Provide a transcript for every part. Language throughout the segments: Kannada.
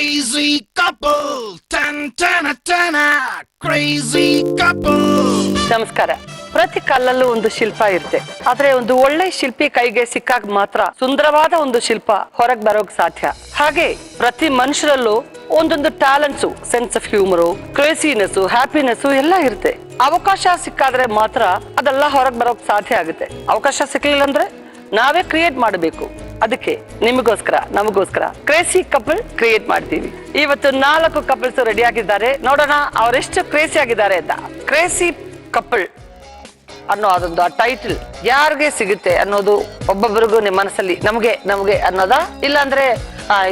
Crazy couple, tan tan tan, crazy couple. ನಮಸ್ಕಾರ. ಪ್ರತಿ ಕಲ್ಲಲ್ಲೂ ಒಂದು ಶಿಲ್ಪ ಇರುತ್ತೆ, ಆದ್ರೆ ಒಂದು ಒಳ್ಳೆ ಶಿಲ್ಪಿ ಕೈಗೆ ಸಿಕ್ಕಾಗ ಮಾತ್ರ ಸುಂದರವಾದ ಒಂದು ಶಿಲ್ಪ ಹೊರಗೆ ಬರೋಕ್ ಸಾಧ್ಯ. ಹಾಗೆ ಪ್ರತಿ ಮನುಷ್ಯರಲ್ಲೂ ಒಂದೊಂದು talents, sense of humour, craziness, happiness ಎಲ್ಲ ಇರುತ್ತೆ. ಅವಕಾಶ ಸಿಕ್ಕಾದ್ರೆ ಮಾತ್ರ ಅದೆಲ್ಲ ಹೊರಗೆ ಬರೋಕ್ ಸಾಧ್ಯ ಆಗುತ್ತೆ. ಅವಕಾಶ ಸಿಕ್ಲಿಲ್ಲ ಅಂದ್ರೆ ನಾವೇ ಕ್ರಿಯೇಟ್ ಮಾಡಬೇಕು. ಅದಕ್ಕೆ ನಿಮಗೋಸ್ಕರ ನಮಗೋಸ್ಕರ ಕ್ರೇಜಿ ಕಪಲ್ ಕ್ರಿಯೇಟ್ ಮಾಡ್ತೀವಿ. ಇವತ್ತು 4 ಕಪಲ್ಸ್ ರೆಡಿ ಆಗಿದ್ದಾರೆ. ನೋಡೋಣ ಅವರೆಷ್ಟು ಕ್ರೇಜಿ ಆಗಿದ್ದಾರೆ ಅಂತ. ಕ್ರೇಜಿ ಕಪಲ್ ಅನ್ನೋ ಅದೊಂದು ಆ ಟೈಟಲ್ ಯಾರಿಗೆ ಸಿಗುತ್ತೆ ಅನ್ನೋದು ಒಬ್ಬೊಬ್ಬರಿಗೂ ನಿಮ್ಮ ಮನಸ್ಸಲ್ಲಿ ನಮ್ಗೆ ಅನ್ನೋದ, ಇಲ್ಲಾಂದ್ರೆ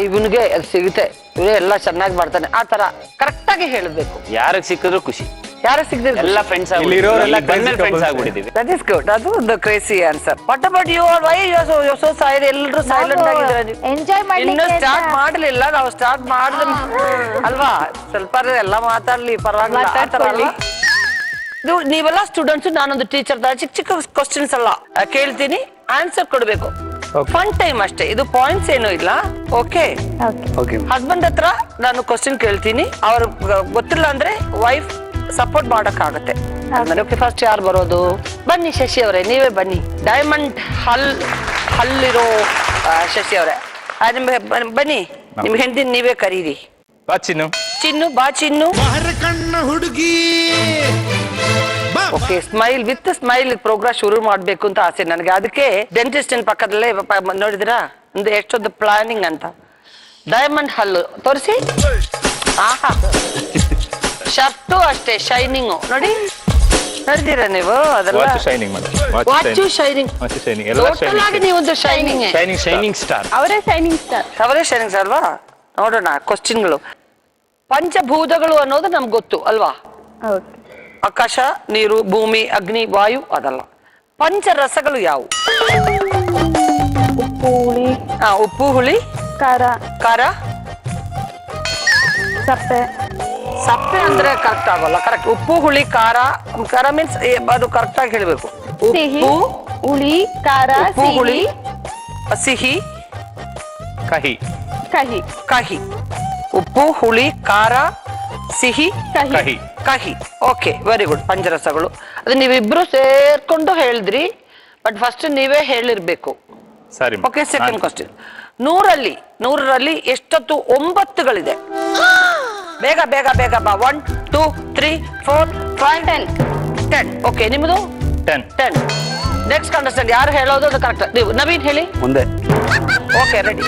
ಇವನಿಗೆ ಸಿಗುತ್ತೆ, ಇವರೇ ಎಲ್ಲ ಚೆನ್ನಾಗಿ ಮಾಡ್ತಾನೆ, ಆ ತರ ಕರೆಕ್ಟ್ ಆಗಿ ಹೇಳಬೇಕು. ಯಾರಿಗೆ ಸಿಕ್ಕಿದ್ರು ಖುಷಿ, ಯಾರು ಸಿಕ್ಕಿದ್ರೆ ಎಲ್ಲ ಫ್ರೆಂಡ್ಸ್ ಆಗ್ಬಿಟ್ಟಿದೀವಿ. That is good. ಅದು ಒಂದು crazy answer. What about you are? Why you are so silent? ಎಲ್ಲರೂ ಸೈಲೆಂಟ್ ಆಗಿದ್ದಾರೆ. ಎಂಜಾಯ್ ಇನ್ನು ಸ್ಟಾರ್ಟ್ ಮಾಡಲಿಲ್ಲ, ನಾವು ಸ್ಟಾರ್ಟ್ ಮಾಡಿದ ಅಲ್ವಾ? ಸ್ವಲ್ಪ ಎಲ್ಲ ಮಾತಾಡ್ಲಿ, ಪರವಾಗಿಲ್ಲ. ಇದು ನೀವೆಲ್ಲ ಸ್ಟೂಡೆಂಟ್ಸ್, ನಾನೊಂದು ಟೀಚರ್. ಚಿಕ್ಕ ಚಿಕ್ಕ ಕ್ವಶನ್ಸ್ ಎಲ್ಲ ಕೇಳ್ತೀನಿ, ಆನ್ಸರ್ ಕೊಡ್ಬೇಕು. ಫನ್ ಟೈಮ್ ಅಷ್ಟೇ, ಇದು ಪಾಯಿಂಟ್ಸ್ ಏನೂ ಇಲ್ಲ. ಓಕೆ. ಹಸ್ಬೆಂಡ್ ಹತ್ರ ನಾನು ಕ್ವಶನ್ ಕೇಳ್ತೀನಿ, ಅವ್ರ ಗೊತ್ತಿಲ್ಲ ಅಂದ್ರೆ ವೈಫ್ ಸಪೋರ್ಟ್ ಮಾಡಕ್ ಆಗತ್ತೆ. ಓಕೆ, ಫಸ್ಟ್ ಯಾರು ಬರೋದು? ಬನ್ನಿ ಶಶಿ ಅವರೇ, ನೀವೇ ಬನ್ನಿ. ಡೈಮಂಡ್ ಹಲ್ಲಿರೋ ಶಶಿ ಅವರೇ ಬನ್ನಿ. ನಿಮ್ ಹೆಂಡತಿ ನೀವೇ ಕರೀರಿ. ಚಿನ್ನು ಬಾ ಚಿನ್ನು. ಕಣ್ಣ ಹುಡುಗಿ. Okay, smile with smile programme ಶುರು ಮಾಡ್ಬೇಕು ಅಂತ ಆಸೆ ನನಗೆ. ಅದಕ್ಕೆ ಡೆಂಟಿಸ್ಟ್ ಪಕ್ಕದಲ್ಲೇ ನೋಡಿದಿರಾ ಒಂದು ಎಷ್ಟೊಂದು ಪ್ಲಾನಿಂಗ್ ಅಂತ. ಡೈಮಂಡ್ ಹಲ್ಲು ತೋರಿಸಿ. ಆಹಾ, ಶರ್ಟು ಅಷ್ಟೇ ಶೈನಿಂಗ್ ನೋಡಿ, ನೋಡಿದೀರಾ ನೀವು? ಅದೆಲ್ಲ ವಾಚು ಶೈನಿಂಗ್. ಟೋಟಲ್ ಆಗಿ ನೀವೊಂದು ಶೈನಿಂಗ್ ಸ್ಟಾರ್. ಅವರೇ ಶೈನಿಂಗ್ ಸ್ಟಾರ್ ಅಲ್ವಾ? ನೋಡೋಣ ಕ್ವಶನ್ಗಳು. ಪಂಚಭೂತಗಳು ಅನ್ನೋದು ನಮ್ಗೆ ಗೊತ್ತು ಅಲ್ವಾ? ಆಕಾಶ, ನೀರು, ಭೂಮಿ, ಅಗ್ನಿ, ವಾಯು ಅದಲ್ಲ. ಪಂಚರಸಗಳು ಯಾವುವು? ಉಪ್ಪು, ಹುಳಿ. ಉಪ್ಪು, ಹುಳಿ, ಖಾರ, ಸಪ್ಪೆ ಅಂದ್ರೆ ಕರೆಕ್ಟ್ ಆಗೋಲ್ಲ. ಕರೆಕ್ಟ್. ಉಪ್ಪು, ಹುಳಿ, ಖಾರ ಮೀನ್ಸ್ ಅದು ಕರೆಕ್ಟ್ ಆಗಿ ಹೇಳ್ಬೇಕು. ಉಪ್ಪು, ಹುಳಿ, ಖಾರ, ಉಪ್ಪು, ಹುಳಿ, ಸಿಹಿ, ಕಹಿ. ಉಪ್ಪು, ಹುಳಿ, ಖಾರ, ಸಿಹಿ, ಕಹಿ. Okay, very good. ಪಂಚರಸಗಳು ಅದು ನೀವಿಬ್ರು ಸೇರ್ಕೊಂಡು ಹೇಳಿದ್ರಿ, ಬಟ್ ಫಸ್ಟ್ ನೀವೇ ಹೇಳಿರ್ಬೇಕು. Okay, second question. 100ರಲ್ಲಿ ಎಷ್ಟೊತ್ತು 9ಗಳಿದೆ? ಬೇಗ ಬೇಗ ಬೇಗ ಬಾ. 1 2 3 4 5 10. ಓಕೆ, ನಿಮ್ಮದು 10. ನೆಕ್ಸ್ಟ್ ಕಂಡಸ್ಟೆಂಟ್ ಯಾರು ಹೇಳೋದು ಅದು ಕರೆಕ್ಟ್. ನೀವು ನವೀನ್ ಹೇಳಿ. ಒಂದೇ. Okay, ready.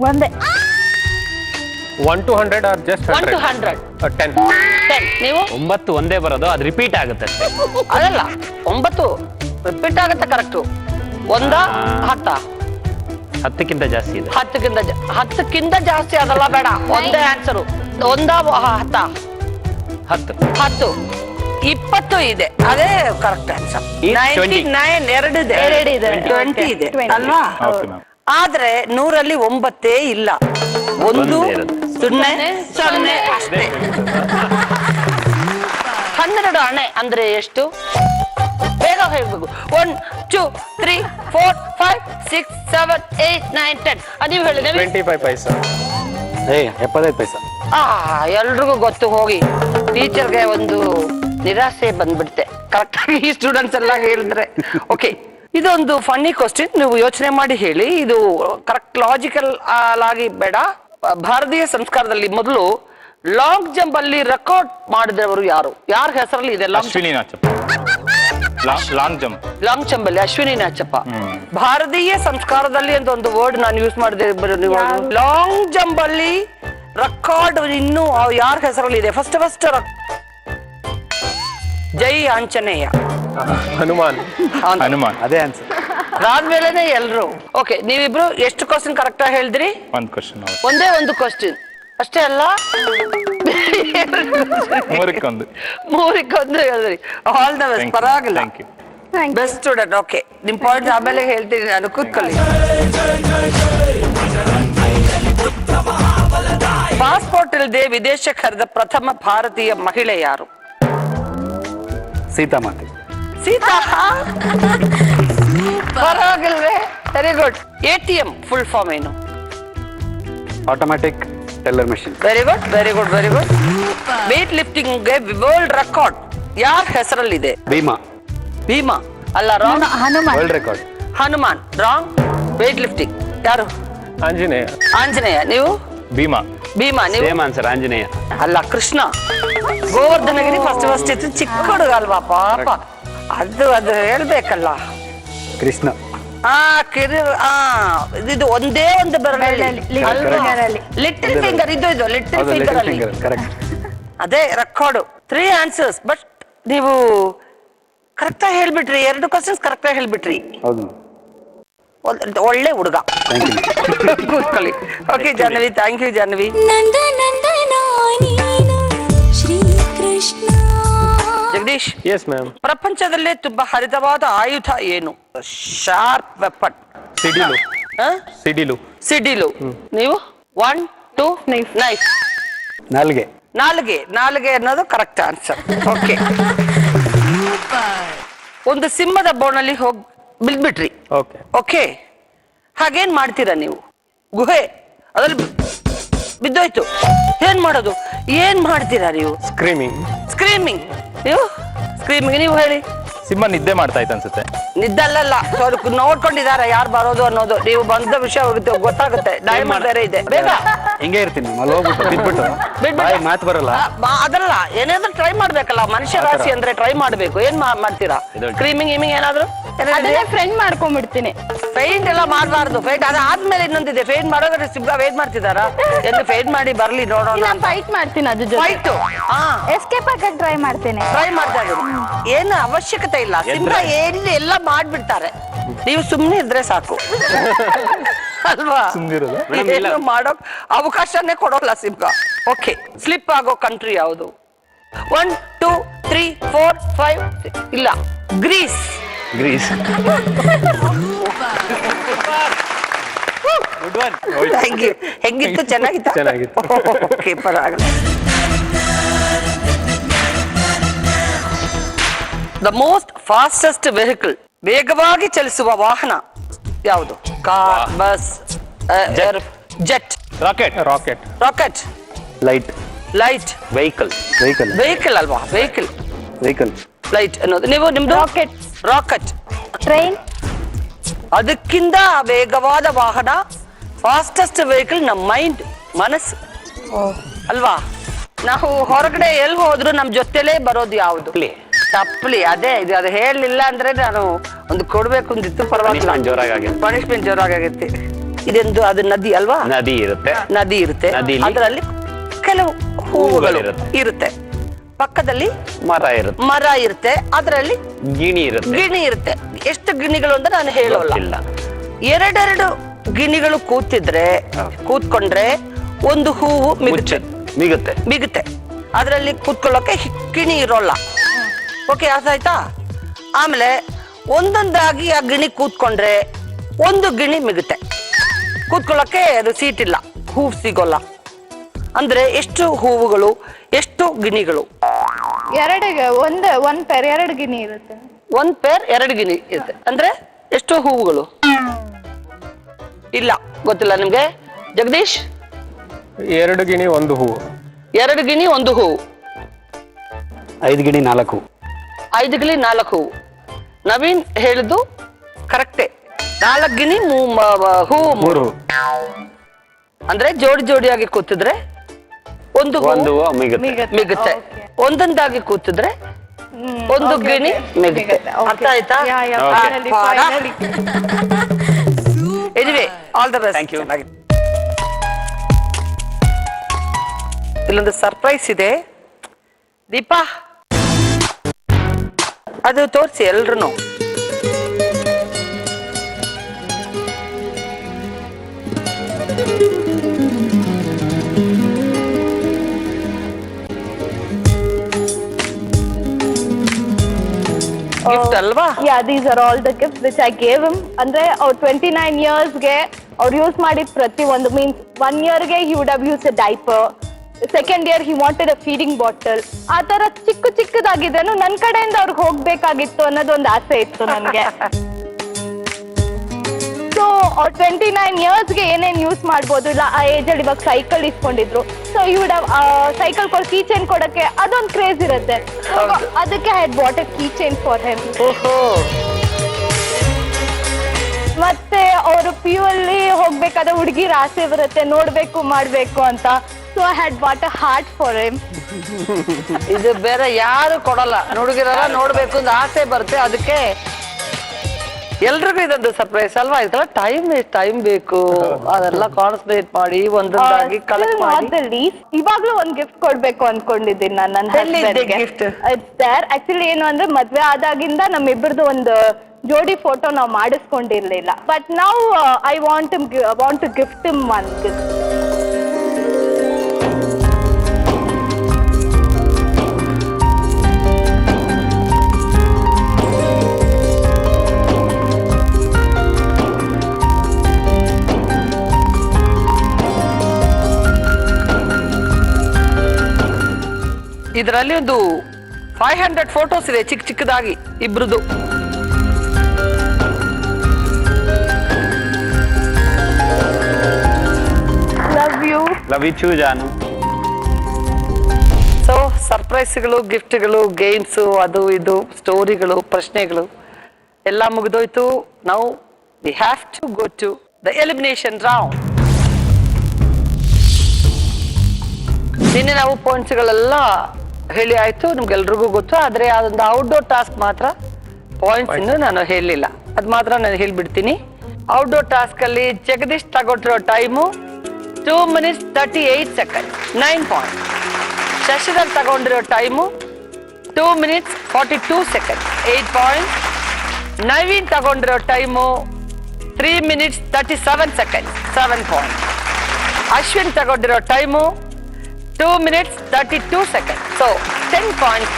ಒಂದೇ. 1 to 100 or just 1 to 100? 10. ನೀವು 9 ಒಂದೇ ಬರೋದು, ಅದು ರಿಪೀಟ್ ಆಗುತ್ತೆ. ಅದಲ್ಲ, 9 ರಿಪೀಟ್ ಆಗುತ್ತೆ. ಕರೆಕ್ಟ್. 1 10? 10ಕ್ಕಿಂತ ಜಾಸ್ತಿ ಇದೆ. 10ಕ್ಕಿಂತ ಜಾಸ್ತಿ ಅದಲ್ಲ, ಬೇಡ. ಒಂದೇ ಆನ್ಸರು. 1 10 10 20 ಇದೆ, ಅದೇ ಕರೆಕ್ಟ್ ಆನ್ಸರ್. 99 2 ಇದೆ, 20 ಇದೆ ಅಲ್ವಾ? ಆದ್ರೆ 100ರಲ್ಲಿ 9 ಇಲ್ಲ. 1 0 ಅಷ್ಟೇ. 12 ಅಣೆ ಅಂದ್ರೆ ಎಷ್ಟು? ಬೇಗ ಹೇಳ್ಬೇಕು. 1 2 3 4 5 6 7 8 9 10. ನೀವು ಹೇಳಿ. 25 ಪೈಸಾ. 75 ಪೈಸಾ. ಎಲ್ರಿಗೂ ಗೊತ್ತು. ಹೋಗಿ ಟೀಚರ್ಗೆ ಒಂದು ನಿರಾಸೆ ಬಂದ್ಬಿಡುತ್ತೆ ಕರೆಕ್ಟ್ ಆಗಿ ಸ್ಟೂಡೆಂಟ್ಸ್ ಎಲ್ಲ ಹೇಳಿದ್ರೆ. ಓಕೆ, ಇದೊಂದು ಫನ್ನಿ ಕ್ವಶನ್, ನೀವು ಯೋಚನೆ ಮಾಡಿ ಹೇಳಿ. ಇದು ಕರೆಕ್ಟ್ ಲಾಜಿಕಲ್ ಆಗಿ ಬೇಡ. ಭಾರತೀಯ ಸಂಸ್ಕಾರದಲ್ಲಿ ಮೊದಲು ಲಾಂಗ್ ಜಂಪ್ ಅಲ್ಲಿ ರೆಕಾರ್ಡ್ ಮಾಡಿದವರು ಯಾರು? ಯಾರ ಹೆಸರಲ್ಲಿ ಇದೆ? ಲಾಂಗ್ ಜಂಪ್ ಅಲ್ಲಿ ಅಶ್ವಿನಿ ನಾಚಪ್ಪ. ಭಾರತೀಯ ಸಂಸ್ಕಾರದಲ್ಲಿ ಅಂತ ಒಂದು ವರ್ಡ್ ನಾನು ಯೂಸ್ ಮಾಡಿದೆ. ಲಾಂಗ್ ಜಂಪ್ ಅಲ್ಲಿ ರೆಕಾರ್ಡ್ ಇನ್ನು ಯಾರ ಹೆಸರಲ್ಲಿ ಇದೆ? ಫಸ್ಟ್ ಜೈ ಆಂಜನೇಯ. ಹನುಮಾನ್. ಅದೇ ಆನ್ಸರ್. ಅದಾದ್ಮೇಲೆ ಎಲ್ರು. ಓಕೆ, ನೀವಿಬ್ರು ಎಷ್ಟು ಕ್ವಶನ್ ಕರೆಕ್ಟ್ ಆಗಿ ಹೇಳಿದ್ರಿ? ಒಂದೇ ಒಂದು ಕ್ವಶನ್ ಅಷ್ಟೇ ಅಲ್ಲ, 3ಕ್ಕೆ1 ಹೇಳಿದ್ರಿ. All the best. ಪರವಾಗಿಲ್ಲ, ಬೆಸ್ಟ್ ಸ್ಟೂಡೆಂಟ್. ಓಕೆ, ನಿಮ್ ಪಾಯಿಂಟ್ ಆಮೇಲೆ ಹೇಳ್ತೀನಿ ನಾನು. ಕೂತ್ಕೊಳ್ಳಿ. ಪಾಸ್ಪೋರ್ಟ್ ಇಲ್ಲದೆ ವಿದೇಶಕ್ಕೆ ಹರಿದ ಪ್ರಥಮ ಭಾರತೀಯ ಮಹಿಳೆ ಯಾರು? ಸೀತಾಮಾತೆ. ಸೀತಾ. ಪರವಾಗಿಲ್ವೇ? Very good. ATM full form ಏನು? Automatic teller machine. Very good very good very good. Weight lifting world record ಯಾರ ಹೆಸರಲ್ಲಿದೆ? ಭೀಮಾ. ಭೀಮಾ ಅಲ್ಲ, wrong. Hanuman. World record. Hanuman wrong. Weight lifting ಯಾರು? ಆಂಜನೇಯ. ಆಂಜನೇಯ. ನೀವು? ಭೀಮಾ. ಭೀಮಾ. ನೀವು? Same answer Anjaneya. ಅಲ್ಲ, ಕೃಷ್ಣ. ಗೋವರ್ಧನಗಿರಿ ಫಸ್ಟ್ ಇತ್ತು, ಚಿಕ್ಕ ಹುಡುಗ ಅಲ್ವಾ ಪಾಪ. ಅದು ಹೇಳ್ಬೇಕಲ್ಲ. ಕೃಷ್ಣ. ಇದು ಒಂದೇ ಒಂದು ಬೆರಳಲ್ಲಿ ಲಿಟಲ್ ಫಿಂಗರ್. ಇದು ಲಿಟಲ್ ಫಿಂಗರ್ ಅಲ್ಲಿ. ಕರೆಕ್ಟ್. ಅದೇ ರೆಕಾರ್ಡ್. 3 ಆನ್ಸರ್ಸ್. ಬಟ್ ನೀವು ಕರೆಕ್ಟ್ ಆಗಿ ಹೇಳ್ಬಿಟ್ರಿ. 2 ಕ್ವಶನ್ಸ್ ಕರೆಕ್ಟ್ ಆಗಿ ಹೇಳ್ಬಿಟ್ರಿ. ಹೌದು. ಒಳ್ಳೆ ಹುಡುಗ. Thank you. ಕೂತ್ಕೊಳ್ಳಿ. Okay Jahnavi, thank you Jahnavi. Jagadish, yes ma'am. ಪ್ರಪಂಚದಲ್ಲೇ ತುಂಬಾ ಹರಿತವಾದ ಆಯುಧ ಏನು? Sharp weapon. ಸಿಡಿಲು. ಸಿಡಿಲು. ಸಿಡಿಲು. ನೀವು? 1 2 ನೈಫ್. ನಾಲ್ಗೆ. ನಾಲ್ಗೆ. ನಾಲ್ಗೆ ಅನ್ನೋದು ಕರೆಕ್ಟ್ ಆನ್ಸರ್. ಓಕೆ. ಒಂದು ಸಿಂಹದ ಬೋನಲ್ಲಿ ಹೋಗಿ ಬಿದ್ಬಿಟ್ರಿ. ಓಕೆ. ಓಕೆ, ಹಾಗೇನ್ ಮಾಡ್ತೀರಾ ನೀವು? ಗುಹೆ ಅದ್ರಲ್ಲಿ ಬಿದ್ದೋಯ್ತು, ಏನ್ ಮಾಡೋದು? ಏನ್ ಮಾಡ್ತೀರಾ ನೀವು? ಸ್ಕ್ರೀಮಿಂಗ್. ಸ್ಕ್ರೀಮಿಂಗ್. ನೀವು? ಸ್ಕ್ರೀಮಿಂಗ್. ನೀವು ಹೇಳಿ. ಸಿಂಹ ನಿದ್ದೆ ಮಾಡ್ತಾ ಇತ್ತು ಅನ್ಸುತ್ತೆ. ನಿದ್ದಲ್ಲ, ನೋಡ್ಕೊಂಡಿದಾರ ಯಾರು ಬರೋದು ಅನ್ನೋದು. ನೀವು ಬಂದ ವಿಷಯ ಗೊತ್ತಾಗುತ್ತೆ. ಟೈಮ್ ಬೇರೆ ಇದೆ. ಬೇಗ ಹಿಂಗೆ ಇರ್ತೀನಿ ಅಲ್ಲಿ ಹೋಗ್ಬಿಟ್ಟು ಬಿದ್ಬಿಟ್ಟು ಬಾಯಿ ಮಾತು ಬರಲ್ಲ. ಅದಲ್ಲ, ಏನಾದ್ರೂ ಟ್ರೈ ಮಾಡ್ಬೇಕಲ್ಲ. ಮನುಷ್ಯ ರಾಶಿ ಅಂದ್ರೆ ಟ್ರೈ ಮಾಡ್ಬೇಕು. ಏನ್ ಮಾಡ್ತೀರಾ? ಸ್ಕ್ರೀಮಿಂಗ್ ಗಿಮಿಂಗ್ ಏನಾದ್ರು? ಫ್ರೆಂಡ್ ಮಾಡ್ಕೊಂಡ್ಬಿಡ್ತೀನಿ. ಫೇಂಟ್ ಎಲ್ಲ ಮಾಡಬಾರ್ದು. ಫೇಂಟ್ ಅದಾದ್ಮೇಲೆ ಇನ್ನೊಂದಿದೆ. ಫೇಂಟ್ ಮಾಡೋದ್ರೆ ಸಿಂಹ ವೇಟ್ ಮಾಡ್ತಿದಾರಾ? ಎಂದು ಫೇಂಟ್ ಮಾಡಿ ಬರ್ಲಿ ನೋಡೋಣ. ಫೈಟ್ ಮಾಡ್ತೀನಿ. ಅದು ಫೈಟ್. ಎಸ್ಕೇಪ್ ಆಗಕ್ಕೆ ಟ್ರೈ ಮಾಡ್ತೇನೆ. ಟ್ರೈ ಮಾಡ್ತಾ ಇದ್ದೀನಿ. ಏನು ಅವಶ್ಯಕತೆ ಇಲ್ಲ. ಸಿಂಹ ಎಲ್ಲಿ ಎಲ್ಲ ಮಾಡ್ಬಿಡ್ತಾರೆ. ನೀವು ಸುಮ್ನೆ ಇದ್ರೆ ಸಾಕು ಅಲ್ವಾ? ಏನು ಮಾಡೋಕ್ ಅವಕಾಶನೇ ಕೊಡೋಲ್ಲ ಸಿಂಹ. ಓಕೆ, ಸ್ಲಿಪ್ ಆಗೋ ಕಂಟ್ರಿ ಯಾವುದು? 1 2 3 4 5 ಇಲ್ಲ, ಗ್ರೀಸ್. ಗ್ರೀಸ್. Thank you. ಹೆಂಗಿತ್ತು? ಚೆನ್ನಾಗಿತ್ತು. ಚೆನ್ನಾಗಿತ್ತು. ಓಕೆ, ಪರವಾಗಿಲ್ಲ. ದ ಮೋಸ್ಟ್ ಫಾಸ್ಟೆಸ್ಟ್ ವೆಹಿಕಲ್, ವೇಗವಾಗಿ ಚಲಿಸುವ ವಾಹನ ಯಾವುದು? Car, bus, jet, rocket. Rocket. Rocket, light. Light, vehicle. Vehicle. Vehicle ಅಲ್ವಾ? Vehicle, vehicle. ಲೈಟ್ ಅನ್ನೋದು. ನೀವು? ನಿಮ್ದು? ರಾಕೆಟ್. ರಾಕೆಟ್. ಟ್ರೈನ್. ಅದಕ್ಕಿಂತ ವೇಗವಾದ ವಾಹನ, ಫಾಸ್ಟೆಸ್ಟ್ ವೆಹಿಕಲ್ ನಮ್ಮ ಮೈಂಡ್, ಮನಸ್ಸು ಅಲ್ವಾ? ನಾವು ಹೊರಗಡೆ ಎಲ್ಲಿ ಹೋದ್ರು ನಮ್ ಜೊತೆಲೇ ಬರೋದು ಯಾವುದು? ತಪ್ಪಲಿ. ಅದೇ ಇದು. ಅದು ಹೇಳಲಿಲ್ಲ ಅಂದ್ರೆ ನಾನು ಒಂದು ಕೊಡ್ಬೇಕು ಅಂದಿತ್ತು. ಪರವಾಗಿಲ್ಲ, ಪನಿಷ್ಮೆಂಟ್ ಜೋರಾಗೈತಿ. ಇದೊಂದು ಅದು ನದಿ ಅಲ್ವಾ? ನದಿ ಇರುತ್ತೆ. ನದಿ ಇರುತ್ತೆ. ನದಿಲಿ ಅದರಲ್ಲಿ ಕೆಲವು ಹೂವುಗಳು ಇರುತ್ತೆ. ಇರುತ್ತೆ. ಪಕ್ಕದಲ್ಲಿ ಮರ ಇರುತ್ತೆ. ಮರ ಇರುತ್ತೆ. ಅದರಲ್ಲಿ ಗಿಣಿ ಇರುತ್ತೆ. ಗಿಣಿ ಇರುತ್ತೆ. ಎಷ್ಟು ಗಿಣಿಗಳು ಅಂತ ನಾನು ಹೇಳೋಲ್ಲ. ಎರಡೆರಡು ಗಿಣಿಗಳು ಕೂತ್ಕೊಂಡ್ರೆ ಒಂದು ಹೂವು ಮಿಗುತ್ತೆ. ಅದರಲ್ಲಿ ಕೂತ್ಕೊಳ್ಳೋಕೆ ಗಿಣಿ ಇರೋಲ್ಲ. ಓಕೆ, ಅರ್ಥ ಆಯ್ತಾ? ಆಮೇಲೆ ಒಂದೊಂದಾಗಿ ಆ ಗಿಣಿ ಕೂತ್ಕೊಂಡ್ರೆ ಒಂದು ಗಿಣಿ ಮಿಗುತ್ತೆ. ಕೂತ್ಕೊಳ್ಳೋಕೆ ಅದು ಸೀಟ್ ಇಲ್ಲ, ಹೂವು ಸಿಗೋಲ್ಲ. ಅಂದ್ರೆ ಎಷ್ಟು ಹೂವುಗಳು, ಎಷ್ಟು ಗಿಣಿಗಳು? ಒಂದ್ ಪೇರ್ 2 ಗಿಣಿ ಇರುತ್ತೆ. 1 ಪೇರ್ 2 ಗಿಣಿ ಇರುತ್ತೆ. ಅಂದ್ರೆ ಎಷ್ಟು ಹೂವುಗಳು? ಇಲ್ಲ, ಗೊತ್ತಿಲ್ಲ ನಿಮ್ಗೆ. ಜಗದೀಶ್? 2 ಗಿಣಿ 1 ಹೂವು. 2 ಗಿಣಿ 1 ಹೂವು. 5 ಗಿಣಿ 4 ಹೂವು. 5 ಗಿಣಿ 4 ಹೂವು. ನವೀನ್ ಹೇಳಿದ್ದು ಕರೆಕ್ಟೇ. 4 ಗಿಣಿ ಹೂವು 3. ಅಂದ್ರೆ ಜೋಡಿಯಾಗಿ ಕೂತಿದ್ರೆ ಒಂದು ಹೂವು ಮಿಗುತ್ತೆ. ಒಂದೊಂದಾಗಿ ಕೂತಿದ್ರೆ ಒಂದು ಗಿಣಿ ಮಿಗುತ್ತೆ. ಅರ್ಥ ಆಯ್ತಾ? Anyway, all the best. Thank you. ಇಲ್ಲೊಂದು ಸರ್ಪ್ರೈಸ್ ಇದೆ. ದೀಪಾ, ಅದು ತೋರಿಸಿ ಎಲ್ರು. ಗಿಫ್ಟ್ ಅಲ್ವಾ? These are all the gifts which I gave him. ಅಂದ್ರೆ ಅವ್ರು 29 yearsಗೆ ಅವ್ರು ಯೂಸ್ ಮಾಡಿದ ಪ್ರತಿ ಒಂದು, means 1 yearಗೆ he would have used a diaper. Second year he wanted a feeding bottle. ಆ ತರ ಚಿಕ್ಕದಾಗಿದ್ದೇನು ನನ್ ಕಡೆಯಿಂದ ಅವ್ರಿಗೆ ಹೋಗ್ಬೇಕಾಗಿತ್ತು ಅನ್ನೋದು ಒಂದು ಆಸೆ ಇತ್ತು ನನ್ಗೆ. ಸೊ ಅವ್ರು 29 ಇಯರ್ಸ್ಗೆ ಏನೇನ್ ಯೂಸ್ ಮಾಡ್ಬೋದು, ಇಲ್ಲ ಆ ಏಜ್ ಅಲ್ಲಿ ಇವಾಗ ಸೈಕಲ್ ಇಸ್ಕೊಂಡಿದ್ರು, ಸೊ ಇವ್ಡ ಸೈಕಲ್ ಕೀ ಚೈನ್ ಕೊಡಕ್ಕೆ ಅದೊಂದು ಕ್ರೇಜ್ ಇರುತ್ತೆ. ಅದಕ್ಕೆ I bought a key chain for him. ಓಹೋ. ಮತ್ತೆ ಅವರು PU ಅಲ್ಲಿ ಹೋಗ್ಬೇಕಾದ್ರೆ ಹುಡುಗಿರ ಆಸೆ ಬರುತ್ತೆ ನೋಡ್ಬೇಕು ಮಾಡ್ಬೇಕು ಅಂತ, so I had bought a heart for him. ಇದು ಬೇರೆ ಯಾರು ಕೊಡಲ್ಲ, ಹುಡುಗಿರೆಲ್ಲ ನೋಡ್ಬೇಕು ಅಂತ ಆಸೆ ಬರುತ್ತೆ. ಅದಕ್ಕೆ ಎಲ್ರಿಗೂ ಇದೊಂದು ಸರ್ಪ್ರೈಸ್ ಅಲ್ವಾ? ಇದೆಲ್ಲ ಟೈಮ್ ಬೇಕು, ಅದೆಲ್ಲ ಕಾನ್ಸಂಟ್ರೇಟ್ ಮಾಡಿ ಒಂದೊಂದಾಗಿ ಕಲೆಕ್ಟ್ ಮಾಡಿ. ಇವಾಗ್ಲೂ ಒಂದ್ ಗಿಫ್ಟ್ ಕೊಡ್ಬೇಕು ಅನ್ಕೊಂಡಿದ್ದೀನಿ ನಾನು ನನ್ನ ಹಸ್ಬೆಂಡ್ಗೆ. ಗಿಫ್ಟ್ ಆಕ್ಚುಲಿ ಏನು ಅಂದ್ರೆ ಮದ್ವೆ ಆದಾಗಿಂದ ನಮ್ಮಿಬ್ಬರದು ಒಂದು ಜೋಡಿ ಫೋಟೋ ನಾವು ಮಾಡಿಸ್ಕೊಂಡಿರ್ಲಿಲ್ಲ, ಬಟ್ ನಾವು I want to gift him one gift. ಇದರಲ್ಲಿ ಒಂದು 500 ಫೋಟೋಸ್ ಇದೆ ಚಿಕ್ಕ ಚಿಕ್ಕದಾಗಿ ಇಬ್ರದು. ಲವ್ ಯು ಟು ಜಾನು. ಸೊ ಸರ್ಪ್ರೈಸ್ಗಳು, ಗಿಫ್ಟ್ಗಳು, ಗೇಮ್ಸ್, ಅದು ಇದು, ಸ್ಟೋರಿಗಳು, ಪ್ರಶ್ನೆಗಳು ಎಲ್ಲ ಮುಗಿದೋಯ್ತು. ನಾವು we have to go to the elimination round. ನಿನ್ನೆ ನಾವು ಪಾಯಿಂಟ್ಸ್ಗಳೆಲ್ಲ ಹೇಳಿ ಆಯ್ತು, ನಿಮ್ಗೆಲ್ರಿಗೂ ಗೊತ್ತು. ಆದ್ರೆ ಅದೊಂದು ಔಟ್ಡೋರ್ ಟಾಸ್ಕ್ ಮಾತ್ರ ಪಾಯಿಂಟ್ಸ್ ಇನ್ನು ನಾನು ಹೇಳಿಲ್ಲ, ಅದ್ ಮಾತ್ರ ನಾನು ಹೇಳ್ಬಿಡ್ತೀನಿ. ಔಟ್ಡೋರ್ ಟಾಸ್ಕ್ ಅಲ್ಲಿ ಜಗದೀಶ್ ತಗೊಟ್ಟಿರೋ time 2 minutes 38 seconds, 9 points. Shashidhar ತಗೊಂಡಿರೋ time 2 minutes 42 seconds, 8 points. Naveen ತಗೊಂಡಿರೋ time 3 minutes 37 seconds, 7 points. Ashwin ತಗೊಂಡಿರೋ time 2 minutes 32 seconds, so 10 points.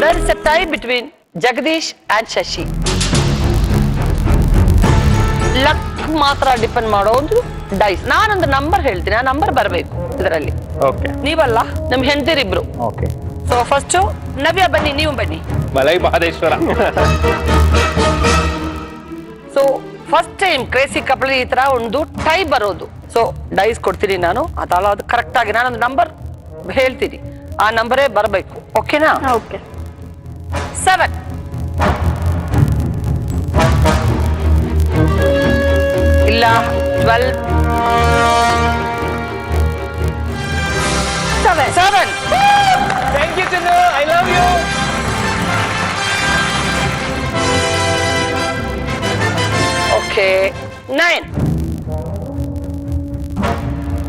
There is a tie between Jagdish and Shashi. Luck ಮಾತ್ರ ಡಿಪೆಂಡ್ ಮಾಡೋ ಒಂದು ಡೈಸ್. ನಾನೊಂದು ನಂಬರ್ ಹೇಳ್ತೀನಿ, ಆ ನಂಬರ್ ಬರಬೇಕು ಇದರಲ್ಲಿ. ಓಕೆ. ನೀವಲ್ಲ, ನಮ್ ಹೆಂಡತಿರಿಬ್ರು. ಓಕೆ. ಸೊ ಫಸ್ಟ್ ನವ್ಯ ಬನ್ನಿ, ನೀವು ಬನ್ನಿ. Malai Mahadeshwara. So first time crazy couple ಈ ತರ ಒಂದು ಟೈ ಬರೋದು. ಸೊ ಡೈಸ್ ಕೊಡ್ತೀನಿ ನಾನು, ಅದಲ್ಲ ಅದು ಕರೆಕ್ಟ್ ಆಗಿ ನಾನೊಂದು ನಂಬರ್ ಹೇಳ್ತೀನಿ, ಆ ನಂಬರೇ ಬರಬೇಕು. ಓಕೆನಾ? ಓಕೆ. 7 ಇಲ್ಲ 12 7. Thank you Chinu, I love you. Okay, 9.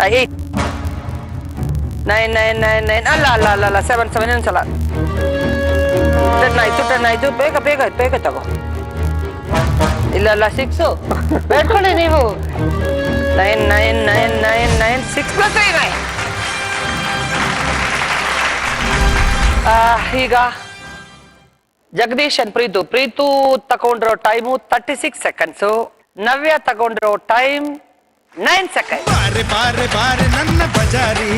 8. 9. ಅಲ್ಲ 7 ಇನ್ನೊಂದ್ಸಲ. 10 ಆಯ್ತು. ಬೇಗ ತಗೋ. ಇಲ್ಲ 6 ಬೇಡ್ಕೊಳ್ಳಿ ನೀವು. 9 6 + 3 9. ಈಗ ಜಗದೀಶ್ ಅಂಡ್ ಪ್ರೀತು ತಗೊಂಡಿರೋ ಟೈಮು 36 seconds. ನವ್ಯ ತಗೊಂಡಿರೋ ಟೈಮ್ 9 seconds. ಬಾರೆ ನನ್ನ ಬಜಾರಿ,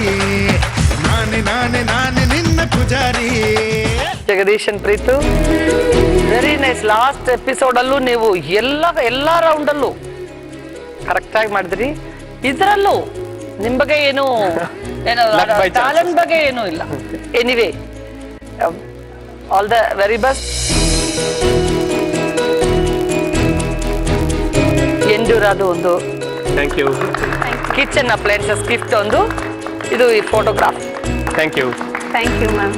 ನಾನೇ ನಿನ್ನ ಪೂಜಾರಿ. Jagadish and Preethu, very nice. Last episode ಅಲ್ಲೂ ನೀವು ಎಲ್ಲಾ ರೌಂಡ್ ಅಲ್ಲೂ ಕರೆಕ್ಟ್ ಆಗಿ ಮಾಡಿದ್ರಿ. ಇದ್ರಲ್ಲೂ ನಿಮ್ ಬಗ್ಗೆ ಏನು ಟ್ಯಾಲೆಂಟ್ ಬಗ್ಗೆ ಏನೂ ಇಲ್ಲ. Anyway, all the very best. ಎಂಡೂರದು ಒಂದು thank you. Kitchen appliances gift ಒಂದು, ಇದು ಈ photograph. Thank you. Thank you ma'am.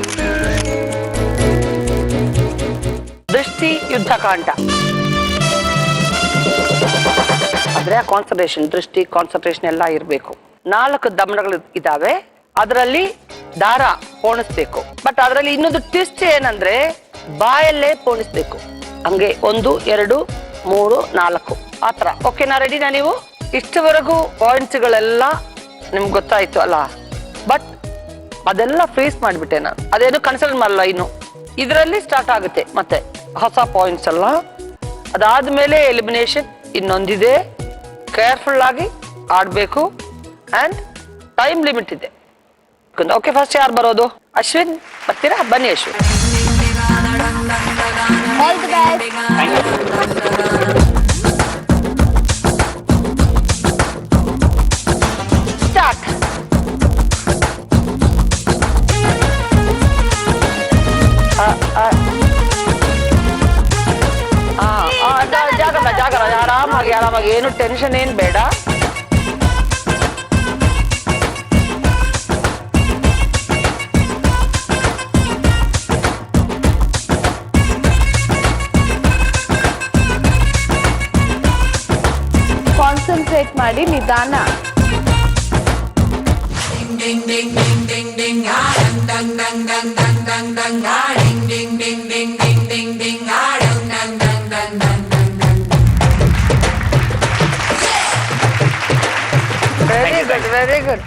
ದೃಷ್ಟಿ ಯುದ್ಧಕಾಂಡ ಆದ್ರೆ ಕಾನ್ಸಂಟ್ರೇಷನ್, ದೃಷ್ಟಿ ಕಾನ್ಸಂಟ್ರೇಷನ್ ಎಲ್ಲ ಇರಬೇಕು. 4 ದಮನಗಳು ಇದಾವೆ, ಅದರಲ್ಲಿ ದಾರ ಪೋಣಿಸ್ಬೇಕು. ಬಟ್ ಅದರಲ್ಲಿ ಇನ್ನೊಂದು ಟ್ವಿಸ್ಟ್ ಏನಂದ್ರೆ ಬಾಯಲ್ಲೇ ಪೋಣಿಸ್ಬೇಕು. ಹಂಗೆ 1 2 3 4 ಆತರ. ಓಕೆನಾ? ರೆಡಿನಾ ನೀವು? ಇಷ್ಟವರೆಗೂ ಪಾಯಿಂಟ್ಸ್ ಗಳೆಲ್ಲ ನಿಮ್ಗೆ ಗೊತ್ತಾಯ್ತು ಅಲ್ಲ? ಬಟ್ ಅದೆಲ್ಲ ಫ್ರೀಸ್ ಮಾಡ್ಬಿಟ್ಟೆ ನಾನು, ಅದೇನು ಕನ್ಸಿಡರ್ ಮಾಡಲ್ಲ. ಇನ್ನು ಇದರಲ್ಲಿ ಸ್ಟಾರ್ಟ್ ಆಗುತ್ತೆ ಮತ್ತೆ ಹೊಸ ಪಾಯಿಂಟ್ಸ್ ಎಲ್ಲ. ಅದಾದ್ಮೇಲೆ ಎಲಿಮಿನೇಷನ್ ಇನ್ನೊಂದಿದೆ, ಕೇರ್ಫುಲ್ ಆಗಿ ಆಡ್ಬೇಕು ಅಂಡ್ ಟೈಮ್ ಲಿಮಿಟ್ ಇದೆ. ಓಕೆ, ಫಸ್ಟ್ ಯಾರು ಬರೋದು? ಅಶ್ವಿನ್ ಬರ್ತೀರಾ? ಬನ್ನಿ Ashwin. All the best. Start. ಜಾಗ್ರತ ಆರಾಮಾಗಿ ಏನು ಟೆನ್ಷನ್ ಏನ್ ಬೇಡ. ಕಾನ್ಸಂಟ್ರೇಟ್ ಮಾಡಿ ನಿಧಾನ. Very good very good,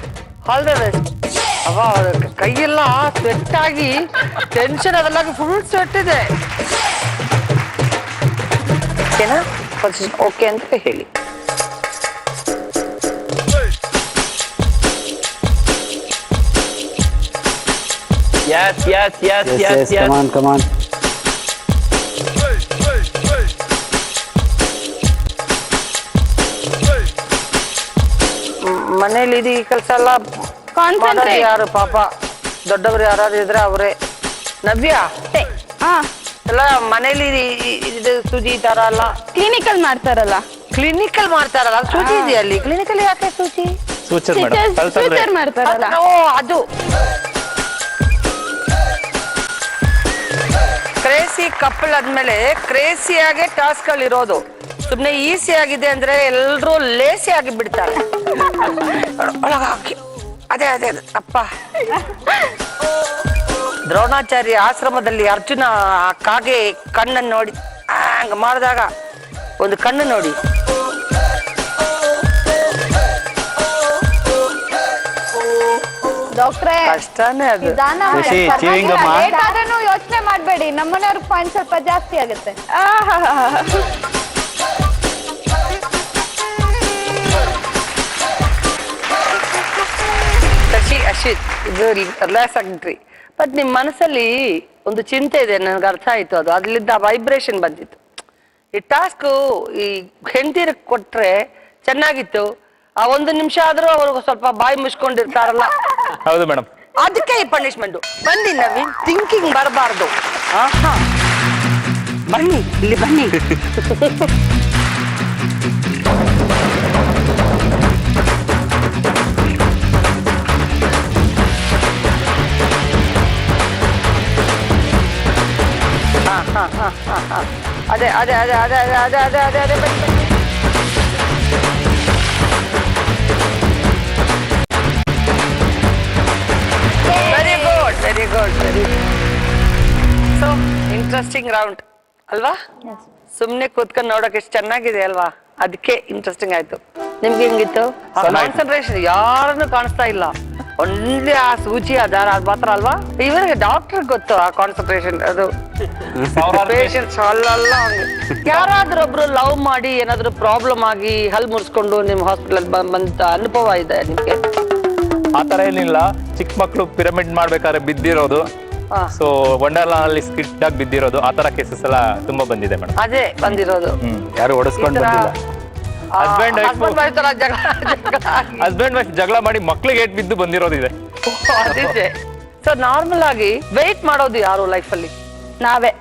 all the best. ಅವ ಕೈಯೆಲ್ಲ ಸ್ವೆಟ್ ಆಗಿ ಟೆನ್ಷನ್ ಅದೆಲ್ಲ ಫುಲ್ ಸ್ವೆಟ್ ಇದೆ. ಓಕೆನಾ? ಓಕೆ ಅಂತ ಹೇಳಿ. Yes, yes, yes, Yes, yes, yes, yes. come on, come on. ಮನೇಲಿ ಈ ಕೆಲಸ ಎಲ್ಲ Concentrate. ಮಾಡೋದು ಯಾರು ಪಾಪ? ದೊಡ್ಡವರು ಯಾರು ಇದ್ರೆ ಅವರೇ. ನವ್ಯ ಹಾ, ಎಲ್ಲ ಮನೇಲಿ ಇದು ಸೂಜಿ ಈ ತರ ಎಲ್ಲ ಕ್ಲಿನಿಕಲ್ ಮಾಡ್ತಾರಲ್ಲ, ಕ್ಲಿನಿಕಲ್ ಮಾಡ್ತಾರಲ್ಲ, ಅದು ಸೂಜಿ ಇದೆಯಾ ಅಲ್ಲಿ? ಕ್ಲಿನಿಕಲ್ ಯಾಕೆ ಸೂಜಿ? ಸೂಚರ್ ಮೇಡಮ್, ಸ್ಟಿಚರ್ ಮಾಡ್ತಾರಲ್ಲ. ಓ ಅದು ಕ್ರೇಸಿ ಕಪಲ್ ಆದ್ಮೇಲೆ ಕ್ರೇಸಿಯಾಗೆ ಟಾಸ್ಕ್ ಗಳು ಇರೋದು. ಸುಮ್ನೆ ಈಸಿ ಆಗಿದೆ ಅಂದ್ರೆ ಎಲ್ರು ಲೇಸಿ ಆಗಿ ಬಿಡ್ತಾರೆ. ಒಳಗಾಕಿ ಅದೇ ಅದೇ ಅಪ್ಪ. ದ್ರೋಣಾಚಾರ್ಯ ಆಶ್ರಮದಲ್ಲಿ ಅರ್ಜುನ ಆ ಕಾಗೆ ಕಣ್ಣನ್ನು ನೋಡಿ ಹಂಗ ಮಾಡಿದಾಗ ಒಂದು ಕಣ್ಣು ನೋಡಿ. ಡಾಕ್ಟ್ರೇ ಕಷ್ಟನೇ ಅದು. ನಿಧಾನ ಖುಷಿ, chewing gum ಆ? ಲೇಟ್ ಆದ್ರೂ ಯೋಚನೆ ಮಾಡ್ಬೇಡಿ, ನಮ್ಮನೆಯವ್ರ ಪಾಯಿಂಟ್ ಸ್ವಲ್ಪ ಜಾಸ್ತಿ ಆಗುತ್ತೆ. ಅಶಿತ್, ಇದು ರಿಲ್ಯಾಕ್ಸ್ ಆಗ್ಬಿಟ್ರಿ. ಬಟ್ ನಿಮ್ ಮನಸ್ಸಲ್ಲಿ ಒಂದು ಚಿಂತೆ ಇದೆ, ನನ್ಗೆ ಅರ್ಥ ಆಯ್ತು. ಅದು ಅದ್ಲಿದ್ದ ವೈಬ್ರೇಷನ್ ಬಂದಿತ್ತು. ಈ ಟಾಸ್ಕ್ ಈ ಹೆಂಡತಿರ ಕೊಟ್ರೆ ಚೆನ್ನಾಗಿತ್ತು. ಆ ಒಂದು ನಿಮಿಷ ಆದ್ರೂ ಅವ್ರಿಗೆ ಸ್ವಲ್ಪ ಬಾಯಿ ಮುಚ್ಕೊಂಡಿರ್ತಾರಲ್ಲ, ಹೌದು ಮೇಡಮ್, ಅದಕ್ಕೆ ಈ ಪನಿಷ್ಮೆಂಟ್. ಬನ್ನಿ ನವೀನ್, ಥಿಂಕಿಂಗ್ ಬರಬಾರ್ದು. ಬನ್ನಿ ಇಲ್ಲಿ ಬನ್ನಿ. ಅದೇ ಅದೇ ಅದೇ ಅದೇ ಅದೇ ಅದೇ ಅದೇ ಅದೇ ಅದೇ ಬನ್ನಿ ಬನ್ನಿ. Very good very good very so interesting round ಅಲ್ವಾ? ಸುಮ್ನೆ ಕೂತ್ಕೊಂಡು ನೋಡಕ್ ಎಷ್ಟು ಚೆನ್ನಾಗಿದೆ ಅಲ್ವಾ? ಅದಕ್ಕೆ ಇಂಟ್ರೆಸ್ಟಿಂಗ್ ಆಯ್ತು. ನಿಮ್ಗೆ ಹೆಂಗಿತ್ತು? ಕಾನ್ಸಂಟ್ರೇಷನ್ ಯಾರನ್ನು ಕಾಣಿಸ್ತಾ ಇಲ್ಲ, ಒಳ್ಳೆ ಆ ಸೂಚಿ ಅದಾರ ಅದ್ ಮಾತ್ರ ಅಲ್ವಾ? ಇವರಿಗೆ ಡಾಕ್ಟರ್ ಗೊತ್ತು ಆ ಕಾನ್ಸಂಟ್ರೇಷನ್. ಅದು ಪೇಷಂಟ್ಸ್ ಅಲ್ಲ. ಯಾರಾದ್ರೂ ಒಬ್ರು ಲವ್ ಮಾಡಿ ಏನಾದ್ರು ಪ್ರಾಬ್ಲಮ್ ಆಗಿ ಹಲ್ ಮುರ್ಸ್ಕೊಂಡು ನಿಮ್ ಹಾಸ್ಪಿಟಲ್ ಬಂದ ಅನುಭವ ಇದೆ ನಿಮ್ಗೆ? ಆತರ ಏನಿಲ್ಲ. ಚಿಕ್ಕ ಮಕ್ಳು ಪಿರಮಿಡ್ ಮಾಡ್ಬೇಕಾದ್ರೆ ಬಿದ್ದಿರೋದು, ಸೊ ವಂಡರ್ಲಾನಲ್ಲಿ ಸ್ಕಿಡ್ ಆಗಿ ಬಿದ್ದಿರೋದು, ಆತರ ಕೇಸಸ್ ಎಲ್ಲ ತುಂಬಾ ಬಂದಿದೆ ಮೇಡಮ್. ಅದೇ ಬಂದಿರೋದು. ಯಾರು ಹೊಡೆಸ್ಕೊಂಡು ಬಂದಿಲ್ಲ. ಹಸ್ಬೆಂಡ್ ಹಸ್ಬೆಂಡ್ ವೈಫ್ ಜಗಳ ಮಾಡಿ ಮಕ್ಳಿಗೆ ಏಟ್ ಬಿದ್ದು ಬಂದಿರೋದಿದೆ. ಸೊ ನಾರ್ಮಲ್ ಆಗಿ ವೆಯ್ಟ್ ಮಾಡೋದು ಯಾರು ಲೈಫ್ ಅಲ್ಲಿ? ನಾವೇ.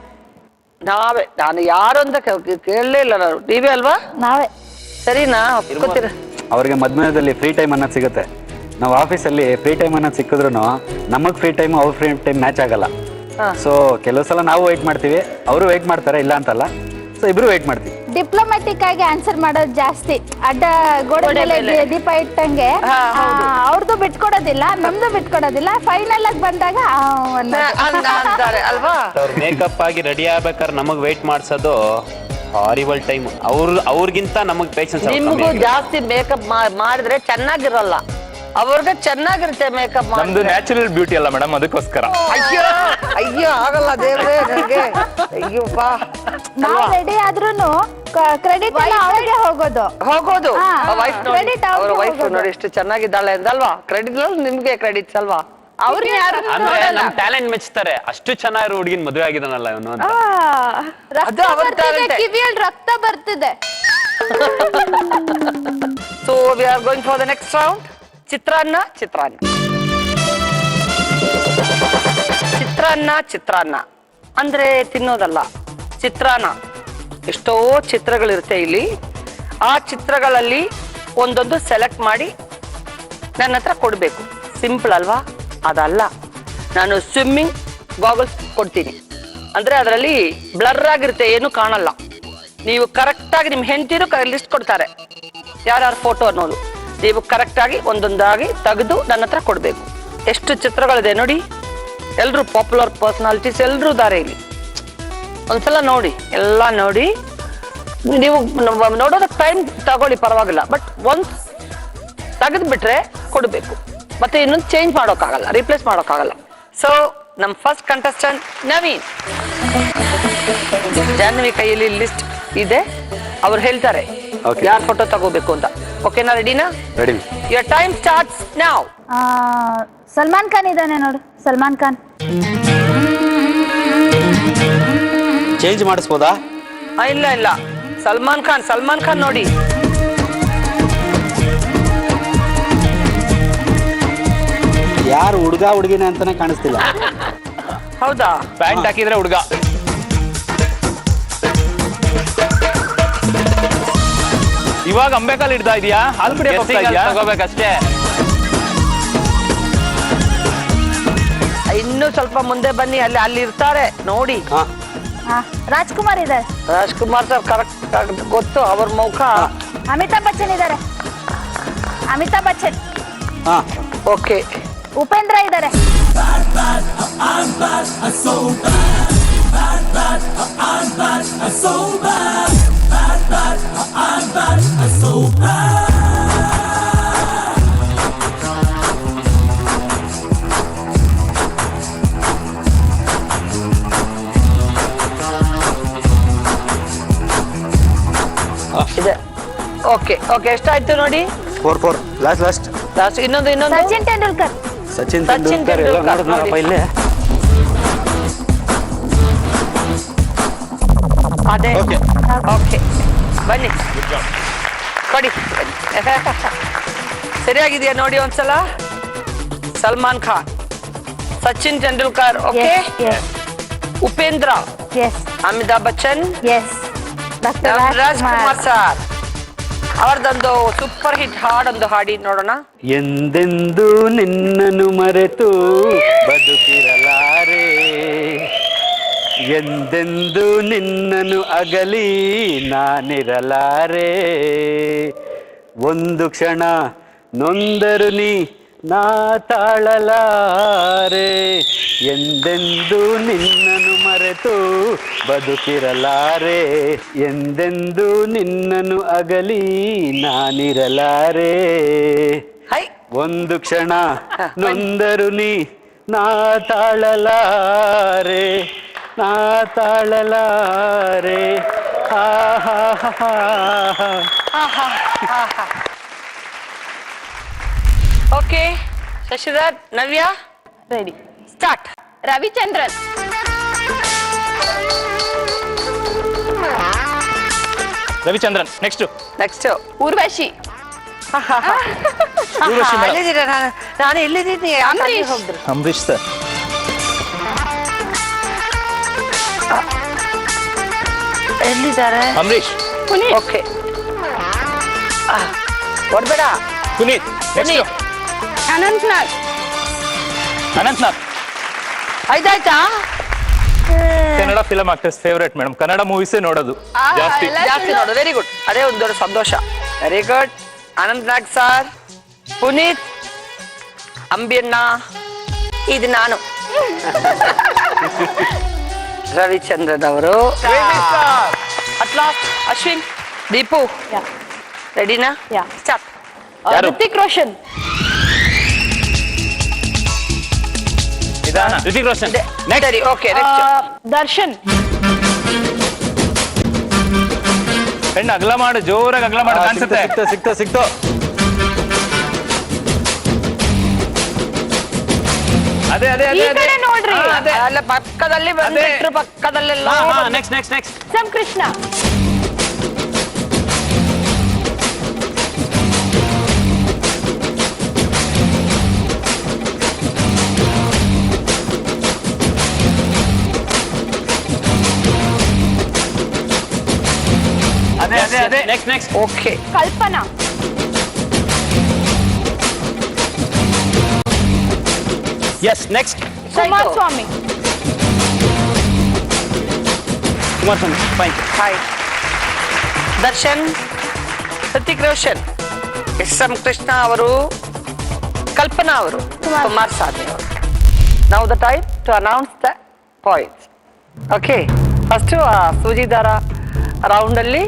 ನಾನು ಯಾರು ಅಂತ ಕೇಳಲೇ ಇಲ್ಲ. ನಾನು ನೀವೇ ಅಲ್ವಾ? ನಾವೇ. ಸರಿನಾ? ಒಪ್ಕೋತೀರ? ಅವ್ರಿಗೆ ಮಧ್ಯಾಹ್ನದಲ್ಲಿ ಫ್ರೀ ಟೈಮ್ ಅನ್ನೋದು ಸಿಗುತ್ತೆ. ನಾವು ಆಫೀಸಲ್ಲಿ ಫ್ರೀ ಟೈಮ್ ಅನ್ನೋದು ಸಿಕ್ಕಿದ್ರು ನಮಗ್ ಫ್ರೀ ಟೈಮ್ ಅವ್ರ ಫ್ರೀ ಟೈಮ್ ಮ್ಯಾಚ್ ಆಗಲ್ಲ. ಸೊ ಕೆಲವು ಸಲ ನಾವು ವೆಯ್ಟ್ ಮಾಡ್ತೀವಿ, ಅವರು ವೆಯ್ಟ್ ಮಾಡ್ತಾರೆ, ಇಲ್ಲ ಅಂತಲ್ಲ. ಸೊ ಇಬ್ರು ವೆಯ್ಟ್ ಮಾಡ್ತೀವಿ. ಡಿಪ್ಲೊಮ್ಯಾಟಿಕ್ ಆಗಿ ಆನ್ಸರ್ ಮಾಡೋದು ಜಾಸ್ತಿ. ಅಡ್ಡ ಗೋಡೆ ಮೇಲೆ ದೀಪ ಇಟ್ಟಂಗೆ ಅವ್ರದ್ದು ಬಿಟ್ಕೊಡೋದಿಲ್ಲ, ನಮ್ದು ಬಿಟ್ಕೊಡೋದಿಲ್ಲ. ಫೈನಲ್ ಆಗಿ ಬಂದಾಗ ಅಂತಾರೆ ಅಲ್ವಾ? ಅವ್ರ ಮೇಕಪ್ ಆಗಿ ರೆಡಿ ಆಗ್ಬೇಕಾದ್ರೆ ನಮಗ್ ವೇಟ್ ಮಾಡ್ಸೋದು ಹಾರಿಬಲ್ ಟೈಮ್. ಅವ್ರಿಗಿಂತ ನಮಗ್ ಪೇಷನ್ಸ್. ನಿಮಗೂ ಜಾಸ್ತಿ ಮೇಕಪ್ ಮಾಡಿದ್ರೆ ಚೆನ್ನಾಗಿರಲ್ಲ, ಅವ್ರಿಗೆ ಚೆನ್ನಾಗಿರುತ್ತೆ ಮೇಕಪ್ ಮಾಡಿ. ನಮ್ದು ನ್ಯಾಚುರಲ್ ಬ್ಯೂಟಿ ಅಲ್ಲ ಮೇಡಮ್, ಅದಕ್ಕೋಸ್ಕರ. ಅಯ್ಯೋ ಅಯ್ಯೋ ಆಗಲ್ಲ ದೇವ್ರೇ ನನಗೆ. ಅಯ್ಯೋಪ್ಪ, ನಾವು ರೆಡಿ ಆದ್ರೂನು ಕ್ರೆಡಿಟ್ ಎಲ್ಲ ಅವ್ರಿಗೆ ಹೋಗೋದು. ಹೋಗೋದು ವೈಫ್ ನೋಡಿ, credit ಅವ್ರ ಅವ್ರಿಗೆ ವೈಫ್ ಹೋಗೋದು. ನೋಡಿ ಎಷ್ಟು ಚೆನ್ನಾಗಿದ್ದಾಳೆ ಅಂದಲ್ವಾ? ಕ್ರೆಡಿಟ್ ನಿಮ್ಗೆ ಕ್ರೆಡಿಟ್ಸ್ ಅಲ್ವಾ? ಅವ್ರನ್ನ ಯಾರು ಅಂದ್ರೆ ನಮ್ ಟ್ಯಾಲೆಂಟ್ ಮೆಚ್ತಾರೆ, ಅಷ್ಟು ಚೆನ್ನಾಗಿರೋ ಹುಡುಗಿನ ಮದುವೆ ಆಗಿದಾನಲ್ಲ ಇವನು ಅಂತ. ಅದು ಅವ್ರ talent. ಕಿವಿಯಲ್ಲಿ ರಕ್ತ ಬರ್ತಿದೆ. So we are going for the next round. ಚಿತ್ರಾನ್ನ ಅಂದ್ರೆ ತಿನ್ನೋದಲ್ಲ, ಚಿತ್ರಾನ್ನ. ಎಷ್ಟೋ ಚಿತ್ರಗಳಿರುತ್ತೆ ಇಲ್ಲಿ. ಆ ಚಿತ್ರಗಳಲ್ಲಿ ಒಂದೊಂದು ಸೆಲೆಕ್ಟ್ ಮಾಡಿ ನನ್ನ ಹತ್ರ ಕೊಡ್ಬೇಕು. ಸಿಂಪಲ್ ಅಲ್ವಾ? ಅದಲ್ಲ, ನಾನು ಸ್ವಿಮ್ಮಿಂಗ್ ಗಾಗಲ್ಸ್ ಕೊಡ್ತೀನಿ. ಅಂದ್ರೆ ಅದರಲ್ಲಿ ಬ್ಲರ್ ಆಗಿರುತ್ತೆ, ಏನು ಕಾಣಲ್ಲ. ನೀವು ಕರೆಕ್ಟ್ ಆಗಿ ನಿಮ್ಮ ಹೆಂಡತಿರು ಲಿಸ್ಟ್ ಕೊಡ್ತಾರೆ ಯಾರ್ಯಾರ ಫೋಟೋ ಅನ್ನೋದು. ನೀವು ಕರೆಕ್ಟ್ ಆಗಿ ಒಂದೊಂದಾಗಿ ತೆಗೆದು ನನ್ನ ಹತ್ರ ಕೊಡ್ಬೇಕು. ಎಷ್ಟು ಚಿತ್ರಗಳಿದೆ ನೋಡಿ. ಎಲ್ರು ಪಾಪ್ಯುಲರ್ ಪರ್ಸನಾಲಿಟೀಸ್ ಎಲ್ರು ಇದಾರೆ ಇಲ್ಲಿ. ಒಂದ್ಸಲ ನೋಡಿ, ಎಲ್ಲ ನೋಡಿ. ನೀವು ನೋಡೋದಕ್ಕೆ ಟೈಮ್ ತಗೊಳ್ಳಿ, ಪರವಾಗಿಲ್ಲ. ಬಟ್ ಒನ್ಸ್ ತೆಗೆದು ಬಿಟ್ರೆ ಕೊಡ್ಬೇಕು. ಮತ್ತೆ ಇನ್ನೊಂದು ಚೇಂಜ್ ಮಾಡೋಕ್ಕಾಗಲ್ಲ, ರಿಪ್ಲೇಸ್ ಮಾಡೋಕ್ಕಾಗಲ್ಲ. ಸೊ ನಮ್ಮ ಫಸ್ಟ್ ಕಂಟೆಸ್ಟೆಂಟ್ ನವೀನ್. ಜಾಹ್ನವಿ ಕೈಯಲ್ಲಿ ಲಿಸ್ಟ್ ಇದೆ, ಅವ್ರು ಹೇಳ್ತಾರೆ ಯಾರ್ ಫೋಟೋ ತಗೋಬೇಕು ಅಂತ. ಓಕೆನಾ? ರೆಡಿನಾ? Ready. Your time starts now. Salman Khan ಇದ್ದಾನೆ ನೋಡು, ಸಲ್ಮಾನ್ ಖಾನ್. ಚೇಂಜ್ ಮಾಡಿಸ್ಬೋದಾ? ಇಲ್ಲ, ಸಲ್ಮಾನ್ ಖಾನ್ ನೋಡಿ. ಯಾರು ಹುಡುಗ ಹುಡುಗಿನ ಅಂತಾನೆ ಕಾಣಿಸ್ತಿಲ್ಲ. ಹೌದಾ? ಪ್ಯಾಂಟ್ ಹಾಕಿದ್ರೆ ಹುಡುಗ. ಇವಾಗ ಅಂಬೇಕಲ್ ಹಿಡ್ದಾ ಇದೆಯಾ? ಹಾಲು ಕುಡಿಯಕ್ಕೆ ಹೋಗ್ತಾ ಇದೆಯಾ? ತಗೋಬೇಕಷ್ಟೇ. ಇನ್ನು ಸ್ವಲ್ಪ ಮುಂದೆ ಬನ್ನಿ, ಅಲ್ಲಿ ಇರ್ತಾರೆ ನೋಡಿ. ರಾಜ್ಕುಮಾರ್ ಇದ್ದಾರೆ. ರಾಜ್ಕುಮಾರ್ ಸರ್ ಕರೆಕ್ಟ್ ಗೊತ್ತು, ಅವ್ರ ಮುಖ. ಅಮಿತಾಬ್ ಬಚ್ಚನ್ ಇದ್ದಾರೆ. ಅಮಿತಾಬ್ ಬಚ್ಚನ್. ಓಕೆ. ಉಪೇಂದ್ರ ಇದ್ದಾರೆ. ಇದೆ. ಓಕೆ, ಎಷ್ಟಾಯ್ತು ನೋಡಿ? 4 ಲಾಸ್ಟ್. ಇನ್ನೊಂದು ಸಚಿನ್ ತೆಂಡೂಲ್ಕರ್. ಸಚಿನ್ ತೆಂಡೂಲ್ಕರ್ ಎಲ್ಲ ನೋಡಿದ್ನಪ್ಪ ಇಲ್ಲೇ. ಅದೇ. ಓಕೆ, ಬನ್ನಿ ಕೊಡಿ. ಸರಿಯಾಗಿದೆಯಾ ನೋಡಿ ಒಂದ್ಸಲ. ಸಲ್ಮಾನ್ ಖಾನ್, ಸಚಿನ್ ತೆಂಡೂಲ್ಕರ್, ಓಕೆ. ಉಪೇಂದ್ರ, ಅಮಿತಾಬ್ ಬಚ್ಚನ್, ರಾಜ್ಕುಮಾರ್ ಸರ್. ಅವರದೊಂದು ಸೂಪರ್ ಹಿಟ್ ಹಾಡೊಂದು ಹಾಡಿ ನೋಡೋಣ. ಎಂದೆಂದು ನಿನ್ನನ್ನು ಮರೆತು ಬದುಕಿರಲಾರೆ, ಎಂದೆಂದು ನಿನ್ನನ್ನು ಅಗಲಿ ನಾನಿರಲಾರೆ, ಒಂದು ಕ್ಷಣ ನೊಂದರು ನೀ ನಾ ತಾಳಲಾರೆ, ಎಂದೆಂದು ನಿನ್ನನ್ನು ಮರೆತು ಬದುಕಿರಲಾರೆ, ಎಂದೆಂದು ನಿನ್ನನ್ನು ಅಗಲಿ ನಾನಿರಲಾರೆ, ಒಂದು ಕ್ಷಣ ನೊಂದರು ನೀ ನಾ ತಾಳಲಾರೆ, ನಾ ತಾಳಲಾರೆ. Okay, Shashidhar, Navya, ready, start. Ravichandran. Ravichandran. Next Urvashi. ನಾನು ಎಲ್ಲಿದ್ದೀನಿ? ಅಂಬರೀಶ್ ಸರ್. ಎಲ್ಲಿದ್ದಾರೆ? ಅಂಬರೀಶ್. ಓಕೆ, ಕೊಡ್ಬೇಡ. ಪುನೀತ್. ಅನಂತ್ನಾಗ್. ಆಯ್ತಾಯ್ತಾ? Kannada film actors favourite madam. Kannada ಮೂವೀಸೇ ನೋಡೋದು ಜಾಸ್ತಿ ನೋಡೋದು. ವೆರಿ ಗುಡ್, ಅದೇ ಒಂದು ದೊಡ್ಡ ಸಂತೋಷ. Very good. Anantnag sir, Puneeth, ಅಂಬಿಯಣ್ಣ, ಇದು ನಾನು. ರವಿಚಂದ್ರನ್ ಅವರು. ಅಟ್ಲಾಸ್, ಅಶ್ವಿನ್, ದೀಪು, ರೆಡಿನಾ? ಸ್ಟಾರ್ಟ್. ಋತಿಕ್ ರೋಷನ್. ಋತಿಕ್ ರೋಷನ್. ಸರಿ, ಓಕೆ. ದರ್ಶನ್. ಹೆಣ್ಣು ಅಗಲ ಮಾಡು, ಜೋರಾಗಿ ಅಗಲ ಮಾಡು, ಕಾಣಿಸುತ್ತೆ. ಸಿಕ್ತು. ಅದೇ ಅದೇ ಈ ಅದೇ ಅದೇ ಕಡೆ ನೋಡ್ರಿ. ಹಾ, ಅದೇ ಅಲ್ಲ ಪಕ್ಕದಲ್ಲಿ ಬಂದ್ಬಿಟ್ರು ಪಕ್ಕದಲ್ಲೆಲ್ಲ next next next S M Krishna. ಅದೇ ಅದೇ ಅದೇ next next okay. Kalpana. Yes next Kumaraswamy. Kumaraswamy fine. Hi. Darshan, Hrithik Roshan, S M Krishna ಅವರು, ಕಲ್ಪನಾ ಅವರು, ಕುಮಾರಸ್ವಾಮಿ ಅವರು. Now the time to announce the points. Okay, first ಸೂಜಿ ದಾರ ರೌಂಡ್ ಅಲ್ಲಿ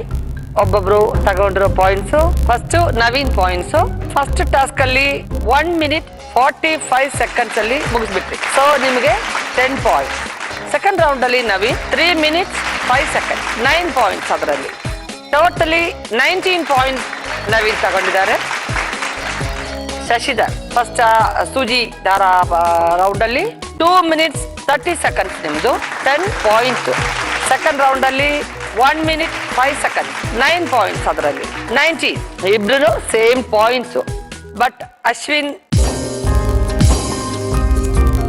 ಒಬ್ಬೊಬ್ರು ತಗೊಂಡಿರೋ points. First Naveen points. First task ಅಲ್ಲಿ 1 minute 45 seconds ಅಲ್ಲಿ ಮುಗಿಸ್ಬಿಟ್ರಿ. ಸೊ ನಿಮಗೆ 10 ಪಾಯಿಂಟ್ಸ್. ಸೆಕೆಂಡ್ ರೌಂಡ್ ಅಲ್ಲಿ ನವೀನ್ 3 minutes 5 seconds 9 ಪಾಯಿಂಟ್ಸ್. ಅದರಲ್ಲಿ ಟೋಟಲಿ 19 ಪಾಯಿಂಟ್ಸ್ ನವೀನ್ ತಗೊಂಡಿದ್ದಾರೆ. ಶಶಿಧರ್ ಫಸ್ಟ್ ಸೂಜಿ ದಾರ ರೌಂಡ್ ಅಲ್ಲಿ 2 minutes 30 seconds ನಿಮ್ದು 10 ಪಾಯಿಂಟ್ಸ್. ಸೆಕೆಂಡ್ ರೌಂಡ್ ಅಲ್ಲಿ 1 minute 5 seconds 9 ಪಾಯಿಂಟ್ಸ್. ಅದರಲ್ಲಿ 19 ಇಬ್ರು same points. But Ashwin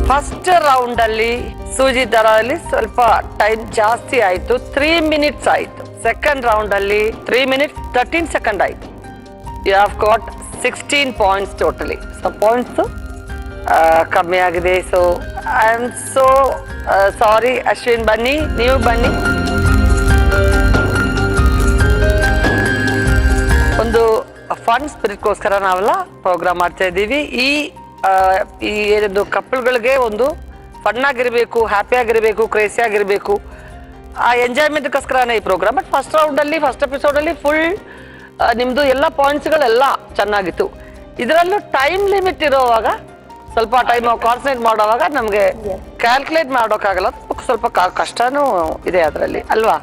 first round ಅಲ್ಲಿ ಸೂಜಿ ದಾರಲ್ಲಿ ಸ್ವಲ್ಪ ಟೈಮ್ ಜಾಸ್ತಿ ಆಯ್ತು, 3 minutes ಆಯ್ತು. ಸೆಕೆಂಡ್ ರೌಂಡ್ ಅಲ್ಲಿ 3 minutes 13 seconds ಆಯ್ತು. You have got 16 points totally. So points ಕಮ್ಮಿ ಆಗಿದೆ. So I am so sorry. Ashwin ಬನ್ನಿ, ನೀವು ಬನ್ನಿ. ಒಂದು ಫನ್ ಸ್ಪಿರಿಟ್ಗೋಸ್ಕರ ನಾವೆಲ್ಲ ಪ್ರೋಗ್ರಾಮ್ ಮಾಡ್ತಾ ಇದ್ದೀವಿ. ಈ ಏನದು ಕಪಲ್ಗಳಿಗೆ ಒಂದು ಫನ್ ಆಗಿರ್ಬೇಕು, ಹ್ಯಾಪಿ ಆಗಿರ್ಬೇಕು, ಕ್ರೇಸಿ ಆಗಿರ್ಬೇಕು, ಆ ಎಂಜಾಯ್ಮೆಂಟ್ಗೋಸ್ಕರನೇ ಈ ಪ್ರೋಗ್ರಾಮ್. ಬಟ್ ಫಸ್ಟ್ ರೌಂಡ್ ಅಲ್ಲಿ ಫಸ್ಟ್ ಎಪಿಸೋಡ್ ಅಲ್ಲಿ ಫುಲ್ ನಿಮ್ದು ಎಲ್ಲ ಪಾಯಿಂಟ್ಸ್ಗಳೆಲ್ಲ ಚೆನ್ನಾಗಿತ್ತು. ಇದರಲ್ಲೂ ಟೈಮ್ ಲಿಮಿಟ್ ಇರೋವಾಗ ಸ್ವಲ್ಪ ಟೈಮ್ ಕಾನ್ಸಂಟ್ರೇಟ್ ಮಾಡೋವಾಗ ನಮಗೆ ಕ್ಯಾಲ್ಕುಲೇಟ್ ಮಾಡೋಕ್ಕಾಗಲ್ಲ, ಸ್ವಲ್ಪ ಕಷ್ಟನೂ ಇದೆ ಅದರಲ್ಲಿ ಅಲ್ವಾ.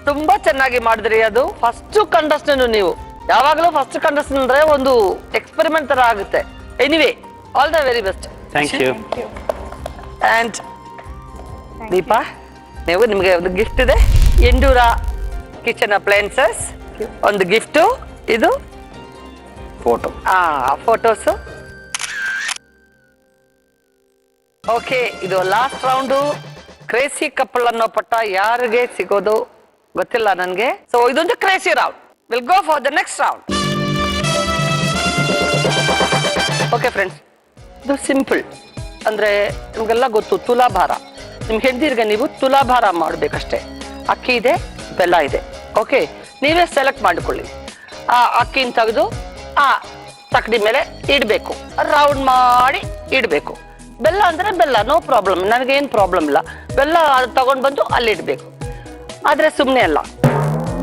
ತುಂಬಾ ಚೆನ್ನಾಗಿ ಮಾಡಿದ್ರಿ. ಅದು ಫಸ್ಟ್ ಕಂಟೆಸ್ಟೆಂಟ್ ನೀವು. ಯಾವಾಗಲೂ ಫಸ್ಟ್ ಕಂಟೆಸ್ಟೆಂಟ್ ಅಂದ್ರೆ ಒಂದು ಎಕ್ಸ್ಪೆರಿಮೆಂಟ್ ತರ ಆಗುತ್ತೆ. Anyway, all the very best. Thank you. And Deepa, ನೀವು ನಿಮಗೆ ಒಂದು ಗಿಫ್ಟ್ ಇದೆ. ಎಂಡೂರ ಕಿಚನ್ ಅಪ್ಲಯನ್ಸಸ್ ಒಂದು ಗಿಫ್ಟ್. ಇದು ಫೋಟೋ. ಫೋಟೋಸ್. ಓಕೆ, ಇದು ಲಾಸ್ಟ್ ರೌಂಡು. ಕ್ರೇಸಿ ಕಪಲ್ ಅನ್ನೋ ಪಟ್ಟ ಯಾರಿಗೆ ಸಿಗೋದು ಗೊತ್ತಿಲ್ಲ ನನಗೆ. ಸೊ ಇದೊಂದು crazy round. Will go for the next round. Okay friends, ಇದು ಸಿಂಪಲ್. ಅಂದ್ರೆ ನಿಮ್ಗೆಲ್ಲ ಗೊತ್ತು, ತುಲಾಭಾರ. ನಿಮ್ ಹೆಂಡತಿರ್ಗೆ ನೀವು ತುಲಾಭಾರ ಮಾಡ್ಬೇಕಷ್ಟೇ. ಅಕ್ಕಿ ಇದೆ, ಬೆಲ್ಲ ಇದೆ. ಓಕೆ, ನೀವೇ ಸೆಲೆಕ್ಟ್ ಮಾಡಿಕೊಳ್ಳಿ. ಆ ಅಕ್ಕಿನ ತೆಗೆದು ಆ ತಕ್ಕಡಿ ಮೇಲೆ ಇಡಬೇಕು, ರೌಂಡ್ ಮಾಡಿ ಇಡಬೇಕು. ಬೆಲ್ಲ ಅಂದ್ರೆ ಬೆಲ್ಲ, ನೋ ಪ್ರಾಬ್ಲಮ್, ನನಗೇನು ಪ್ರಾಬ್ಲಮ್ ಇಲ್ಲ. ಬೆಲ್ಲ ತಗೊಂಡ್ ಬಂದು ಅಲ್ಲಿ ಇಡಬೇಕು. ಆದ್ರೆ ಸುಮ್ಮನೆ ಅಲ್ಲ,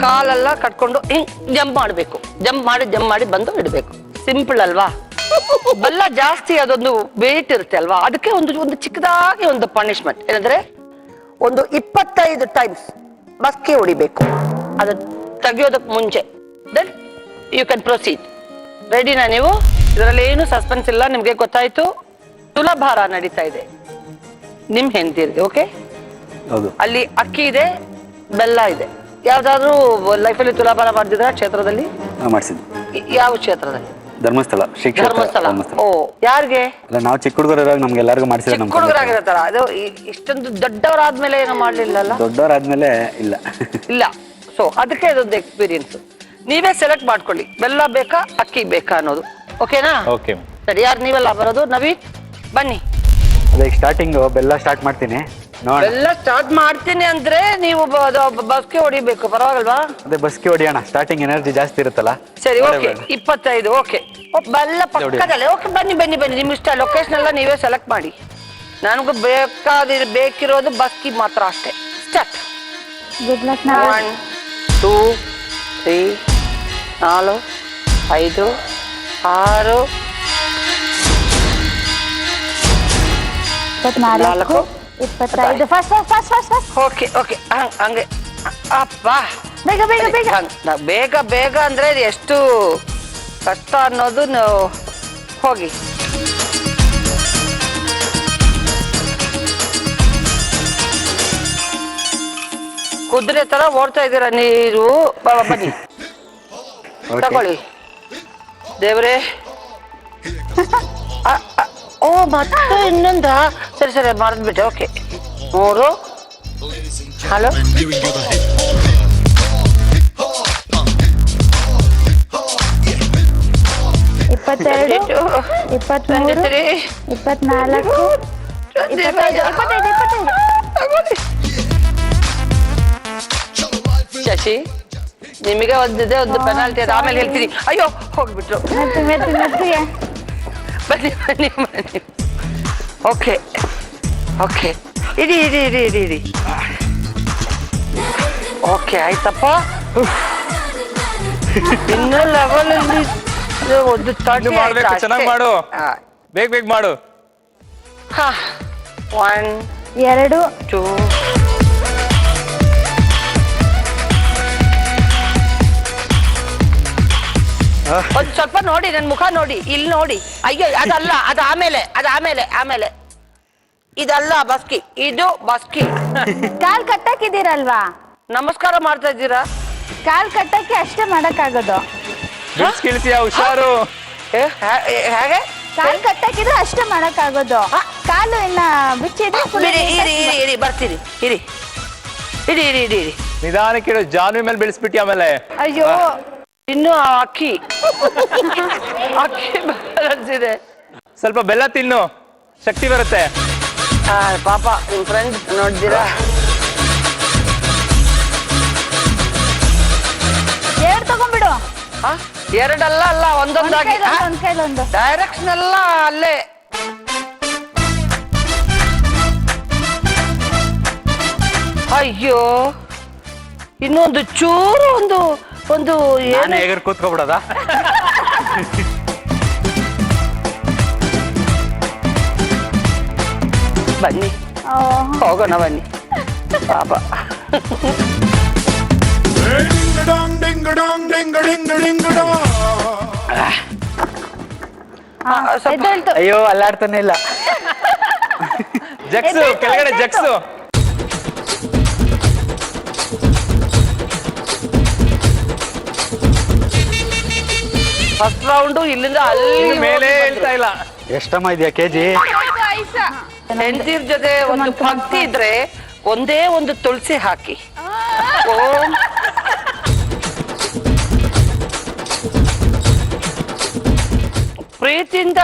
ಕಾಲೆಲ್ಲ ಕಟ್ಕೊಂಡು ಹಿಂಗ್ ಜಂಪ್ ಮಾಡಬೇಕು. ಜಂಪ್ ಮಾಡಿ ಬಂದು ಇಡಬೇಕು. ಸಿಂಪಲ್ ಅಲ್ವಾ? ಬೆಲ್ಲ ಜಾಸ್ತಿ ಅದೊಂದು ವೇಟ್ ಇರುತ್ತೆ ಅಲ್ವಾ, ಅದಕ್ಕೆ ಒಂದು ಚಿಕ್ಕದಾಗಿ ಒಂದು ಪನಿಷ್ಮೆಂಟ್ ಏನಂದ್ರೆ, ಒಂದು 25 ಟೈಮ್ಸ್ ಬಸ್ಕಿ ಹೊಡಿಬೇಕು ಅದು ತೆಗಿಯೋದಕ್ಕೆ ಮುಂಚೆ. Then you can proceed. ರೆಡಿನಾ ನೀವು? ಇದರಲ್ಲಿ ಏನು ಸಸ್ಪೆನ್ಸ್ ಇಲ್ಲ, ನಿಮ್ಗೆ ಗೊತ್ತಾಯ್ತು. ತುಲಾಭಾರ ನಡೀತಾ ಇದೆ ನಿಮ್ ಹೆಂಡತಿರ್ಗೆ. ಓಕೆ, ಹೌದು. ಅಲ್ಲಿ ಅಕ್ಕಿ ಇದೆ, ಬೆಲ್ಲ ಇದೆ. ಯಾವ್ದಾದ್ರು ಲೈಫಲ್ಲಿ ತುಲಾಭಾರ ಮಾಡಿದ್ರ ಕ್ಷೇತ್ರದಲ್ಲಿ? ಮಾಡಿಸಿದ್ವಿ. ಯಾವ ಕ್ಷೇತ್ರದಲ್ಲಿ? ಧರ್ಮಸ್ಥಳ, ಶ್ರೀ ಕ್ಷೇತ್ರ ಧರ್ಮಸ್ಥಳ. ಧರ್ಮಸ್ಥಳ. ಓ, ಯಾರಿಗೆ? ಅಲ್ಲ, ನಾವು ಚಿಕ್ಕ ಹುಡುಗರಾಗ ನಮ್ಗೆಲ್ಲರಿಗೂ ಮಾಡಿಸಿದ್ರೆ ಚಿಕ್ಕ ಹುಡುಗರಾಗಿರತ್ತಾರ. ಅದು ಇಷ್ಟೊಂದು ದೊಡ್ಡವರಾದ್ಮೇಲೆ ಏನೋ ಮಾಡ್ಲಿಲ್ಲಲ್ಲ? ದೊಡ್ಡವರಾದ್ಮೇಲೆ ಇಲ್ಲ. ಇಲ್ಲ. ಸೊ ಅದಕ್ಕೆ ಅದೊಂದು ಎಕ್ಸ್ಪೀರಿಯನ್ಸ್. ನೀವೇ ಸೆಲೆಕ್ಟ್ ಮಾಡ್ಕೊಳ್ಳಿ, ಬೆಲ್ಲ ಬೇಕಾ ಅಕ್ಕಿ ಬೇಕಾ ಅನ್ನೋದು. ಓಕೆನಾ? ಓಕೆ. ಸರಿ, ಯಾರು ನೀವೆಲ್ಲ ಬರೋದು? ನವೀನ್ ಬನ್ನಿ. ಅದೇ ಸ್ಟಾರ್ಟಿಂಗ್ ಬೆಲ್ಲ ಸ್ಟಾರ್ಟ್ ಮಾಡ್ತೀನಿ. ನೋಡೋಣ. ಬೆಲ್ಲ ಸ್ಟಾರ್ಟ್ ಮಾಡ್ತೀನಿ ಅಂದ್ರೆ ನೀವು ಬಸ್ಗೆ ಹೊಡಿಬೇಕು, ಪರವಾಗಿಲ್ವಾ? ಅದೇ ಬಸ್ಗೆ ಹೊಡಿಯೋಣ. ಸ್ಟಾರ್ಟಿಂಗ್ ಎನರ್ಜಿ ಜಾಸ್ತಿ ಇರುತ್ತಲ್ಲ. ಸರಿ, ಓಕೆ. 25. ಓಕೆ, ಬೆಲ್ಲ ಪಕ್ಕದಲ್ಲೇ. ಓಕೆ, ಬನ್ನಿ. ನಿಮ್ ಇಷ್ಟ. ಲೊಕೇಶನ್ ಎಲ್ಲ ನೀವೇ ಸೆಲೆಕ್ಟ್ ಮಾಡಿ. ನನಗೂ ಬೇಕಿರೋದು ಬಸ್ಕಿ ಮಾತ್ರ ಅಷ್ಟೇ. Start. Good luck. 1 2 3 4 5 6 24 25. First. Okay. ಹಂಗೆ ಅಪ್ಪ, ಬೇಗ ಬೇಗ ಅಂದ್ರೆ ಎಷ್ಟು ಕಷ್ಟ ಅನ್ನೋದು ಹೋಗಿ. ಕುದುರೆ ತರ ಓಡ್ತಾ ಇದ್ದೀರಾ ನೀರು. ಬನ್ನಿ ತಗೊಳ್ಳಿ ದೇವ್ರೆ. ಓ ಮತ್ತೆ ಇನ್ನೊಂದ. ಸರಿ ಸರಿ ಮರೆದ್ಬಿಟ್ಟೆ. ಓಕೆ 3. ಹಲೋ 22, 23, 24, 25. ಶಶಿ ನಿಮಗೆ ಒಂದಿದೆ, ಒಂದು ಪೆನಾಲ್ಟಿ ಇದೆ, ಆಮೇಲೆ ಹೇಳ್ತೀನಿ. ಅಯ್ಯೋ ಹೋಗ್ಬಿಟ್ರು. ಮೆತ್ತಿಗೆ ಬನ್ನಿ ಬನ್ನಿ ಬನ್ನಿ. ಓಕೆ ಓಕೆ ಇರಿ ಇರಿ ಇರಿ ಇರಿ ಇರಿ. ಓಕೆ ಆಯ್ತಪ್ಪ. ಇನ್ನು ಲೆವೆಲ್ ಅಲ್ಲಿ ಒಂದು ಮಾಡ್ಬೇಕು, ಚೆನ್ನಾಗಿ ಮಾಡು, ಬೇಗ ಬೇಗ ಮಾಡು. 1 2 2 ಒಂದ್ ಸ್ವಲ್ಪ ನೋಡಿ ನನ್ ಮುಖ ನೋಡಿ, ಇಲ್ಲಿ ನೋಡಿ. ಅಯ್ಯೋ ಅದಲ್ಲ, ಅದು ಆಮೇಲೆ, ಅದು ಆಮೇಲೆ ಆಮೇಲೆ. ಇದಲ್ಲ ಬಸ್ಕಿ, ಇದು ಬಸ್ಕಿ. ಕಾಲ್ ಕಟ್ಟಾಕಿದ್ದೀರಲ್ವಾ? ನಮಸ್ಕಾರ ಮಾಡ್ತಾ ಇದ್ದೀರಾ? ಕಾಲ್ ಕಟ್ಟಕ್ಕೆ ಅಷ್ಟೇ ಮಾಡಕ್ಕಾಗೋದು. ಕೇಳ್ತೀಯ? ಹುಷಾರು. ಹೇಗೆ? ಕಾಲ್ ಕಟ್ಟಾಕಿದ್ರೆ ಅಷ್ಟೇ ಮಾಡಕ್ಕಾಗೋದು. ಕಾಲು ಇನ್ನ ಬಿಚ್ಚಿದ್ರೆ ಇರಿ ಇರಿ ಇರಿ ಇರಿ ಬರ್ತೀರಿ. ಇರಿ ಇರಿ ಇರಿ ಇರಿ ಇರಿ. ನಿಧಾನಕ್ಕೆ ಜಾನ್ವಿ ಮೇಲೆ ಬೆಳೆಸ್ಬಿಟ್ಟಿ ಆಮೇಲೆ. ಅಯ್ಯೋ ಇನ್ನು ಅಕ್ಕಿ ಅಕ್ಕಿ ಬರಸಿದೆ. ಸ್ವಲ್ಪ ಬೆಲ್ಲ ತಿನ್ನು, ಶಕ್ತಿ ಬರುತ್ತೆ. ಪಾಪ ನಿಮ್ ಫ್ರೆಂಡ್ ನೋಡಿದ್ದೀರಾ? 2 ತಗೊಂಡ್ಬಿಡು. 2 ಅಲ್ಲ ಒಂದೊಂದಾಗಿ. ಒಂದ್ ಕೈಲೊಂದು. ಡೈರೆಕ್ಷನ್ ಎಲ್ಲ ಅಲ್ಲೇ. ಅಯ್ಯೋ ಇನ್ನೊಂದು ಚೂರು ಒಂದು ಒಂದು ನಾನು ಹೇಗರ್ ಕೂತ್ಕೊಬಿಡೋದಾ? ಬನ್ನಿ ಹೋಗೋಣ ಬನ್ನಿ ಪಾಪ. Ding dong ding dong ding ding ding dong. ಎದ್ದೇಳ್ತು. ಅಯ್ಯೋ ಅಲ್ಲಾಡ್ತಾನೆ ಇಲ್ಲ. ಜಗ್ಸು ಕೆಳಗಡೆ ಜಗ್ಸು. ಫಸ್ಟ್ ರೌಂಡ್ ಇಲ್ಲಿಂದ ಅಲ್ಲಿ ಮೇಲೆ ಹೇಳ್ತಾ ಇಲ್ಲ. ಎಷ್ಟಮ್ಮ ಇದೆಯಾ ಕೆಜಿ? ಹೆಂಡತಿರ್ ಜೊತೆ ಒಂದು ಭಕ್ತಿ ಇದ್ರೆ ಒಂದೇ ಒಂದು ತುಳಸಿ ಹಾಕಿ. ಓಂ ಪ್ರೀತಿಯಿಂದ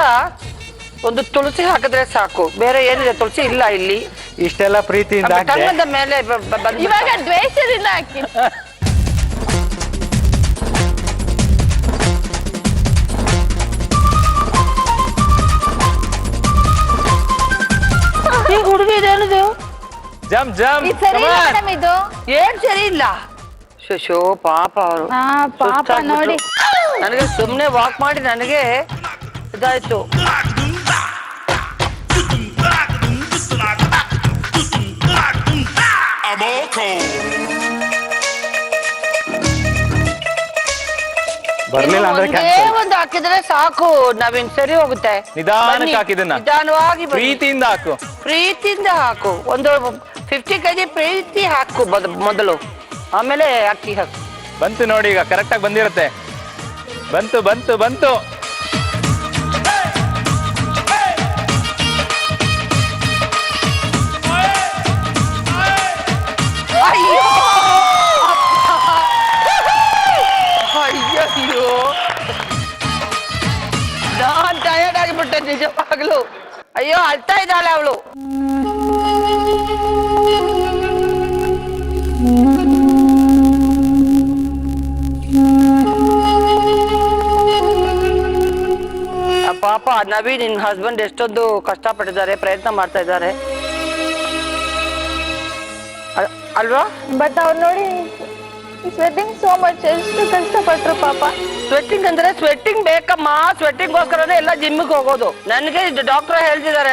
ಒಂದು ತುಳಸಿ ಹಾಕಿದ್ರೆ ಸಾಕು, ಬೇರೆ ಏನಿದೆ? ತುಳಸಿ ಇಲ್ಲ ಇಲ್ಲಿ. ಇಷ್ಟೆಲ್ಲ ಪ್ರೀತಿಯಿಂದ ಕನ್ನದ ಮೇಲೆ ಇವಾಗ ದ್ವೇಷದಿಂದ ಹಾಕಿ. ಈ ಹುಡುಗಿ ಇದೇನಿದು? Jump jump. ಇದು ಸರಿ ಇಲ್ಲ ಮೇಡಮ್, ಇದು ಏನ್ ಸರಿ ಇಲ್ಲ. ಶಶೋ ಪಾಪ ಅವರು. ಪಾಪ ನೋಡಿ. ನನಗೆ ಸುಮ್ನೆ ವಾಕ್ ಮಾಡಿ ನನಗೆ ಇದಾಯ್ತು. ಬರ್ಲಿಲ್ಲ ಅಂದ್ರೆ ಒಂದೇ ಒಂದು ಹಾಕಿದ್ರೆ ಸಾಕು ನವೀನ್, ಸರಿ ಹೋಗುತ್ತೆ. ನಿಧಾನಕ್ಕೆ ಹಾಕಿದನ್ನ ನಿಧಾನವಾಗಿ ಪ್ರೀತಿಯಿಂದ ಹಾಕು. ಪ್ರೀತಿಯಿಂದ ಹಾಕು. ಒಂದು 50 kg ಪ್ರೀತಿ ಹಾಕು ಮೊದಲು, ಆಮೇಲೆ ಅಕ್ಕಿ ಹಾಕು. ಬಂತು ನೋಡಿ, ಈಗ ಕರೆಕ್ಟ್ ಆಗಿ ಬಂದಿರುತ್ತೆ. ಬಂತು ಬಂತು ಬಂತು. ಅಯ್ಯೋ ಅಯ್ಯೋ ನಾನ್ ಟಯರ್ಡ್ ಆಗಿಬಿಟ್ಟೆ ನಿಜವಾಗ್ಲು. ಅಯ್ಯೋ ಅಳ್ತಾ ಇದ್ದಾಳೆ ಅವಳು. ಪಾಪ ನವೀನ್ ನಿನ್ ಹಸ್ಬೆಂಡ್ ಎಷ್ಟೊಂದು ಕಷ್ಟಪಟ್ಟಿದ್ದಾರೆ, ಪ್ರಯತ್ನ ಮಾಡ್ತಾ ಇದ್ದಾರೆ ಅಲ್ವಾ? ಬಟ್ ಅವ್ರು ನೋಡಿ ಸ್ವೆಟ್ಟಿಂಗ್ ಸೋ ಮಚ್, ಎಷ್ಟು ಕಷ್ಟಪಟ್ರು ಪಾಪ. ಸ್ವೆಟ್ಟಿಂಗ್ ಅಂದ್ರೆ ಸ್ವೆಟ್ಟಿಂಗ್ ಬೇಕಮ್ಮ, ಸ್ವೆಟ್ಟಿಂಗ್ ಗೋಸ್ಕರನೇ ಎಲ್ಲ ಜಿಮ್ಮಿಗೆ ಹೋಗೋದು. ನನಗೆ ಡಾಕ್ಟರ್ ಹೇಳ್ತಿದ್ದಾರೆ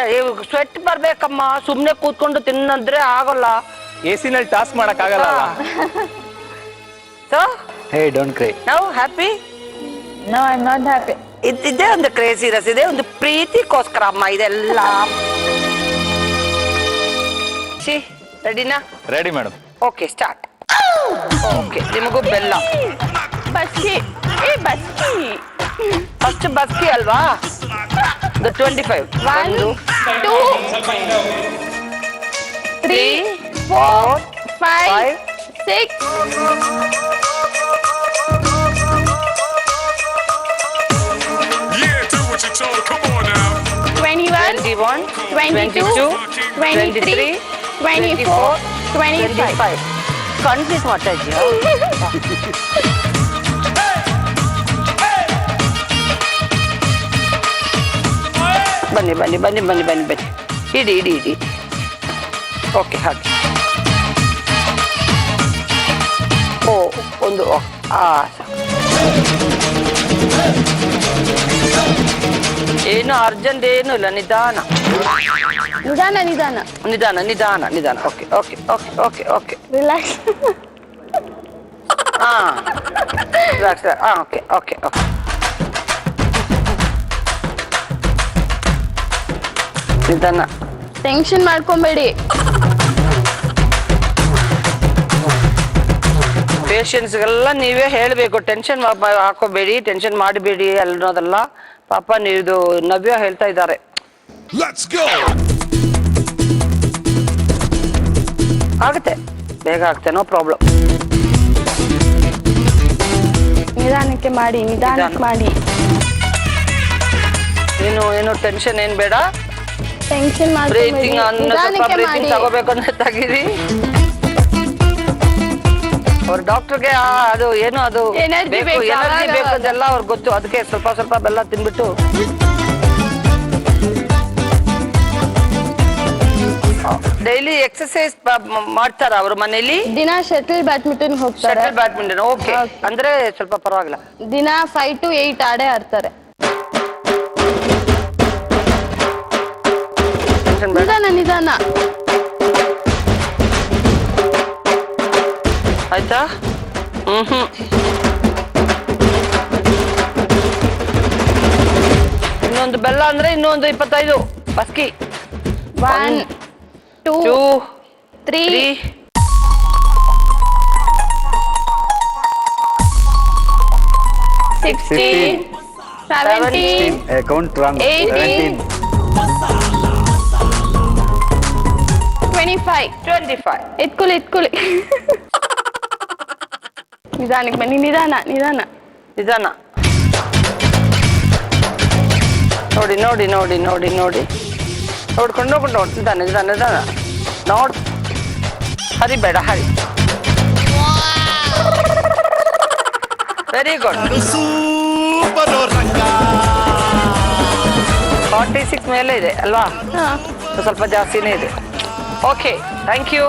ಸ್ವೆಟ್ ಬರ್ಬೇಕಮ್ಮ, ಸುಮ್ನೆ ಕೂತ್ಕೊಂಡು ತಿನ್ನಂದ್ರೆ ಆಗೋಲ್ಲ. ಎಸಿನಲ್ಲಿ ಟಾಸ್ಕ್ ಮಾಡಕ್ ಆಗಲ್ಲ. So hey don't cry. ನಾವು happy? No I am not happy. ಇದೇ ಒಂದು ಕ್ರೇಜಿನೆಸ್ ಇದೆ, ಒಂದು ಪ್ರೀತಿಗೋಸ್ಕರ ಅಮ್ಮ ಇದೆಲ್ಲ. ರೆಡಿನಾ? Ready madam. Okay start. Okay ನಿಮಗೂ ಬೆಲ್ಲ. ಬಸ್ಕಿ ಬಸ್ಕಿ ಫಸ್ಟ್ ಬಸ್ಕಿ ಅಲ್ವಾ? 25. 1 2 3 4 5 6 Yeah, do what you're told. Come on now. 21 22 23 24 25 confuse ಮಾಡ್ತಾ ಇದೀಯಾ? ಬನ್ನಿ ಬನ್ನಿ ಬನ್ನಿ ಬನ್ನಿ ಬನ್ನಿ ಬನ್ನಿ ಇಡಿ ಇಡಿ ಇಡಿ. ಓಕೆ ಹಾಗೆ. ಓ ಒಂದು ಏನು ಅರ್ಜೆಂಟ್ ಏನೂ ಇಲ್ಲ, ನಿಧಾನ ನಿಧಾನ ನಿಧಾನ ನಿಧಾನ ನಿಧಾನ ನಿಧಾನ. Okay okay okay okay okay relax. ಹಾಂ ಓಕೆ ಓಕೆ ಓಕೆ. ನಿಧಾನ. ಟೆನ್ಷನ್ ಮಾಡ್ಕೊಂಬೇಡಿ. ಪೇಷಂಟ್ಸ್ಗೆಲ್ಲ ನೀವೇ ಹೇಳಬೇಕು, ಟೆನ್ಷನ್ ಹಾಕೋಬೇಡಿ, ಟೆನ್ಷನ್ ಮಾಡಬೇಡಿ ಅನ್ನೋದಲ್ಲ. ಪಾಪ ನೀವು ನವ್ಯ ಹೇಳ್ತಾ ಇದ್ದಾರೆ. Let's go. ಆಗುತ್ತೆ, ಬೇಗ ಆಗುತ್ತೆ, ನೋ ಪ್ರಾಬ್ಲಮ್. ನಿಧಾನಕ್ಕೆ ಮಾಡಿ, ನಿಧಾನಕ್ಕೆ ಮಾಡಿ. ಏನು ಟೆನ್ಷನ್ ಏನ್ ಬೇಡ. ಟೆನ್ಷನ್ ಬ್ರೀತಿಂಗ್ ನಿಧಾನಕ್ಕೆ ಮಾಡಿ. ತಗೋಬೇಕು ಅಂತ ತಗಿರಿ. ಅವ್ರ ಡಾಕ್ಟರ್ಗೆ ಅದು ಏನು ಅದು Energy ಬೇಕು, ಬೇಕು, ಎನರ್ಜಿ ಆವಾಗ ಬೇಕು ಅದೆಲ್ಲ ಅವ್ರಿಗೆ ಗೊತ್ತು. ಅದಕ್ಕೆ ಸ್ವಲ್ಪ ಸ್ವಲ್ಪ ಬೆಲ್ಲ ತಿನ್ಬಿಟ್ಟು ಡೈಲಿ ಎಕ್ಸರ್ಸೈಸ್ ಮಾಡ್ತಾರ ಅವ್ರ ಮನೇಲಿ? ದಿನ ಶಟಲ್ ಬ್ಯಾಡ್ಮಿಂಟನ್ ಹೋಗ್ತಾರೆ. Shuttle badminton. ಓಕೆ, ಅಂದ್ರೆ ಸ್ವಲ್ಪ ಪರವಾಗಿಲ್ಲ. ದಿನ 5 to 8 ಆಡೇ ಆಡ್ತಾರೆ. ನಿಧಾನ ನಿಧಾನ. ಆಯ್ತಾ? ಇನ್ನೊಂದು ಬೆಲ್ಲ ಅಂದ್ರೆ ಇನ್ನೊಂದು 25 ಬಸ್ಕಿ. 1 2 2 3 16 17 ಅಕೌಂಟ್ ರಾಂಗ್. 18 25 ಇಟ್ಕೊಳ್ಳಿ. ನಿಧಾನಕ್ಕೆ ಬನ್ನಿ, ನಿಧಾನ ನಿಧಾನ ನಿಧಾನ. ನೋಡಿ ನೋಡಿ ನೋಡಿ ನೋಡಿ ನೋಡಿ ನೋಡ್ಕೊಂಡು ನೋಡ್ಕೊಂಡು ನೋಡಿ. ನಿಧಾನ ನಿಧಾನ ನಿಧಾನ ನೋಡ್. ಹರಿ ಬೇಡ, ಹರಿ. Very good. 46 ಮೇಲೆ ಇದೆ ಅಲ್ವಾ? ಸ್ವಲ್ಪ ಜಾಸ್ತಿನೇ ಇದೆ. Okay, thank you.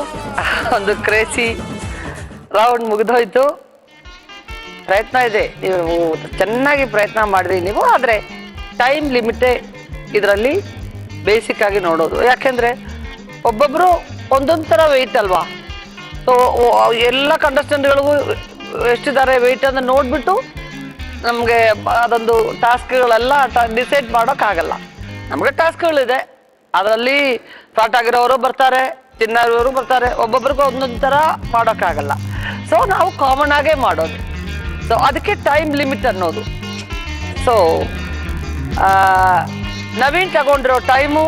ಒಂದು ಕ್ರೇಜಿ ರೌಂಡ್ ಮುಗಿದೋಯ್ತು. ಪ್ರಯತ್ನ ಇದೆ, ನೀವು ಚೆನ್ನಾಗಿ ಪ್ರಯತ್ನ ಮಾಡಿದ್ರಿ ನೀವು. ಆದರೆ ಟೈಮ್ ಲಿಮಿಟೇ ಇದರಲ್ಲಿ ಬೇಸಿಕ್ ಆಗಿ ನೋಡೋದು. ಯಾಕೆಂದರೆ ಒಬ್ಬೊಬ್ಬರು ಒಂದೊಂದು ಥರ ವೆಯ್ಟ್ ಅಲ್ವಾ? ಸೊ ಎಲ್ಲ ಕಂಟೆಸ್ಟೆಂಟ್ಗಳಿಗೂ ಎಷ್ಟಿದ್ದಾರೆ ವೆಯ್ಟ್ ಅಂತ ನೋಡಿಬಿಟ್ಟು ನಮಗೆ ಅದೊಂದು ಟಾಸ್ಕ್ಗಳೆಲ್ಲ ಡಿಸೈಡ್ ಮಾಡೋಕ್ಕಾಗಲ್ಲ. ನಮಗೆ ಟಾಸ್ಕ್ಗಳಿದೆ, ಅದರಲ್ಲಿ ಫ್ಲಾಟ್ ಆಗಿರೋರು ಬರ್ತಾರೆ, ತಿನ್ನೋರು ಬರ್ತಾರೆ. ಒಬ್ಬೊಬ್ರಿಗೂ ಒಂದೊಂದು ಥರ ಮಾಡೋಕ್ಕಾಗಲ್ಲ. ಸೊ ನಾವು ಕಾಮನ್ ಆಗೇ ಮಾಡೋದು. ಸೊ ಅದಕ್ಕೆ ಟೈಮ್ ಲಿಮಿಟ್ ಅನ್ನೋದು. ಸೊ ನವೀನ್ ತಗೊಂಡಿರೋ ಟೈಮು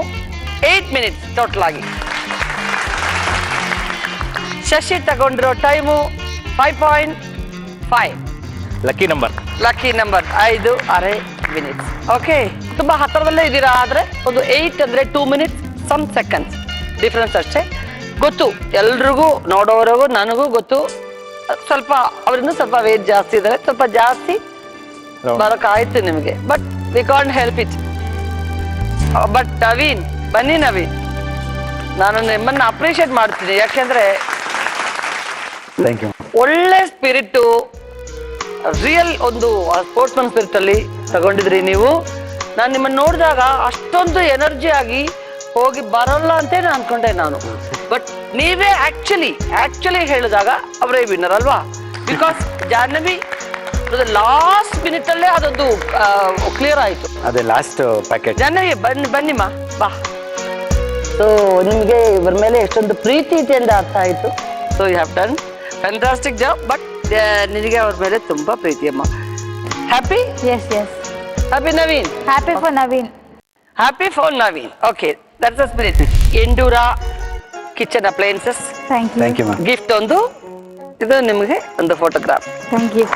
8 ಮಿನಿಟ್ಸ್ ಟೋಟಲ್ ಆಗಿ. ಶಶಿ ತಗೊಂಡಿರೋ time 5.5. Lucky number 5.5 minutes. Okay, ತುಂಬಾ ಹತ್ತಿರದಲ್ಲೇ ಇದ್ದೀರಾ. ಆದ್ರೆ ಒಂದು 8 ಅಂದ್ರೆ 2 ಮಿನಿಟ್ಸ್ ಸಮ್ ಸೆಕೆಂಡ್ಸ್ ಡಿಫ್ರೆನ್ಸ್ ಅಷ್ಟೇ. ಗೊತ್ತು ಎಲ್ರಿಗೂ, ನೋಡೋವರೆಗೂ ನನಗೂ ಗೊತ್ತು. ಸ್ವಲ್ಪ ಅವರಿಂದ ಸ್ವಲ್ಪ ವೇಟ್ ಜಾಸ್ತಿ ಇದ್ದಾರೆ, ಸ್ವಲ್ಪ ಜಾಸ್ತಿ ಬರೋಕ್ಕಾಯ್ತು ನಿಮಗೆ. But we can't help it. But Naveen, ಬನ್ನಿ ನವೀನ್, ನಾನು ನಿಮ್ಮನ್ನ ಅಪ್ರಿಷಿಯೇಟ್ ಮಾಡ್ತೀನಿ. ಯಾಕೆಂದ್ರೆ ಥ್ಯಾಂಕ್ ಯು. ಒಳ್ಳೆ ಸ್ಪಿರಿಟ್, ರಿಯಲ್ ಒಂದು ಸ್ಪೋರ್ಟ್ಸ್ಮನ್ ಸ್ಪಿರಿಟ್ ಅಲ್ಲಿ ತಗೊಂಡಿದ್ರಿ ನೀವು. ನಾನು ನಿಮ್ಮನ್ನ ನೋಡಿದಾಗ ಅಷ್ಟೊಂದು ಎನರ್ಜಿ ಆಗಿ ಹೋಗಿ ಬರಲ್ಲ ಅಂತ ಅನ್ಕೊಂಡೆ ನಾನು. ಬಟ್ ನೀವೇ ಆಕ್ಚುಲಿ ಹೇಳಿದಾಗ ಅವರೇ ವಿನ್ನರ್ ಅಲ್ವಾ? ಬಿಕಾಸ್ ಜಾಹ್ನವಿ ಲಾಸ್ಟ್ ಮಿನಿಟ್ ಅಲ್ಲೇ ಅದೊಂದು ಕ್ಲಿಯರ್ ಆಯ್ತು. ಅದೇ ಲಾಸ್ಟ್ ಪ್ಯಾಕೆಟ್. ಜಾಹ್ನವಿ ಬನ್ನಿಮ್ಮ, ಬಾ. ಸೊ ನಿಮಗೆ ಇವ್ರ ಮೇಲೆ ಎಷ್ಟೊಂದು ಪ್ರೀತಿ ಇದೆ ಅಂತ ಅರ್ಥ ಆಯ್ತು. So you have done fantastic job. But ನಿನಗೆ ಅವ್ರ ಮೇಲೆ ತುಂಬಾ ಪ್ರೀತಿ ಅಮ್ಮ. Happy yes yes happy Naveen. Happy for Naveen. Happy for Naveen. Okay, that's the spirit. Endura kitchen appliances thank you ma'am. Gift ಒಂದು, ಇದು ನಿಮಗೆ ಒಂದು ಫೋಟೋಗ್ರಾಫ್. Thank you.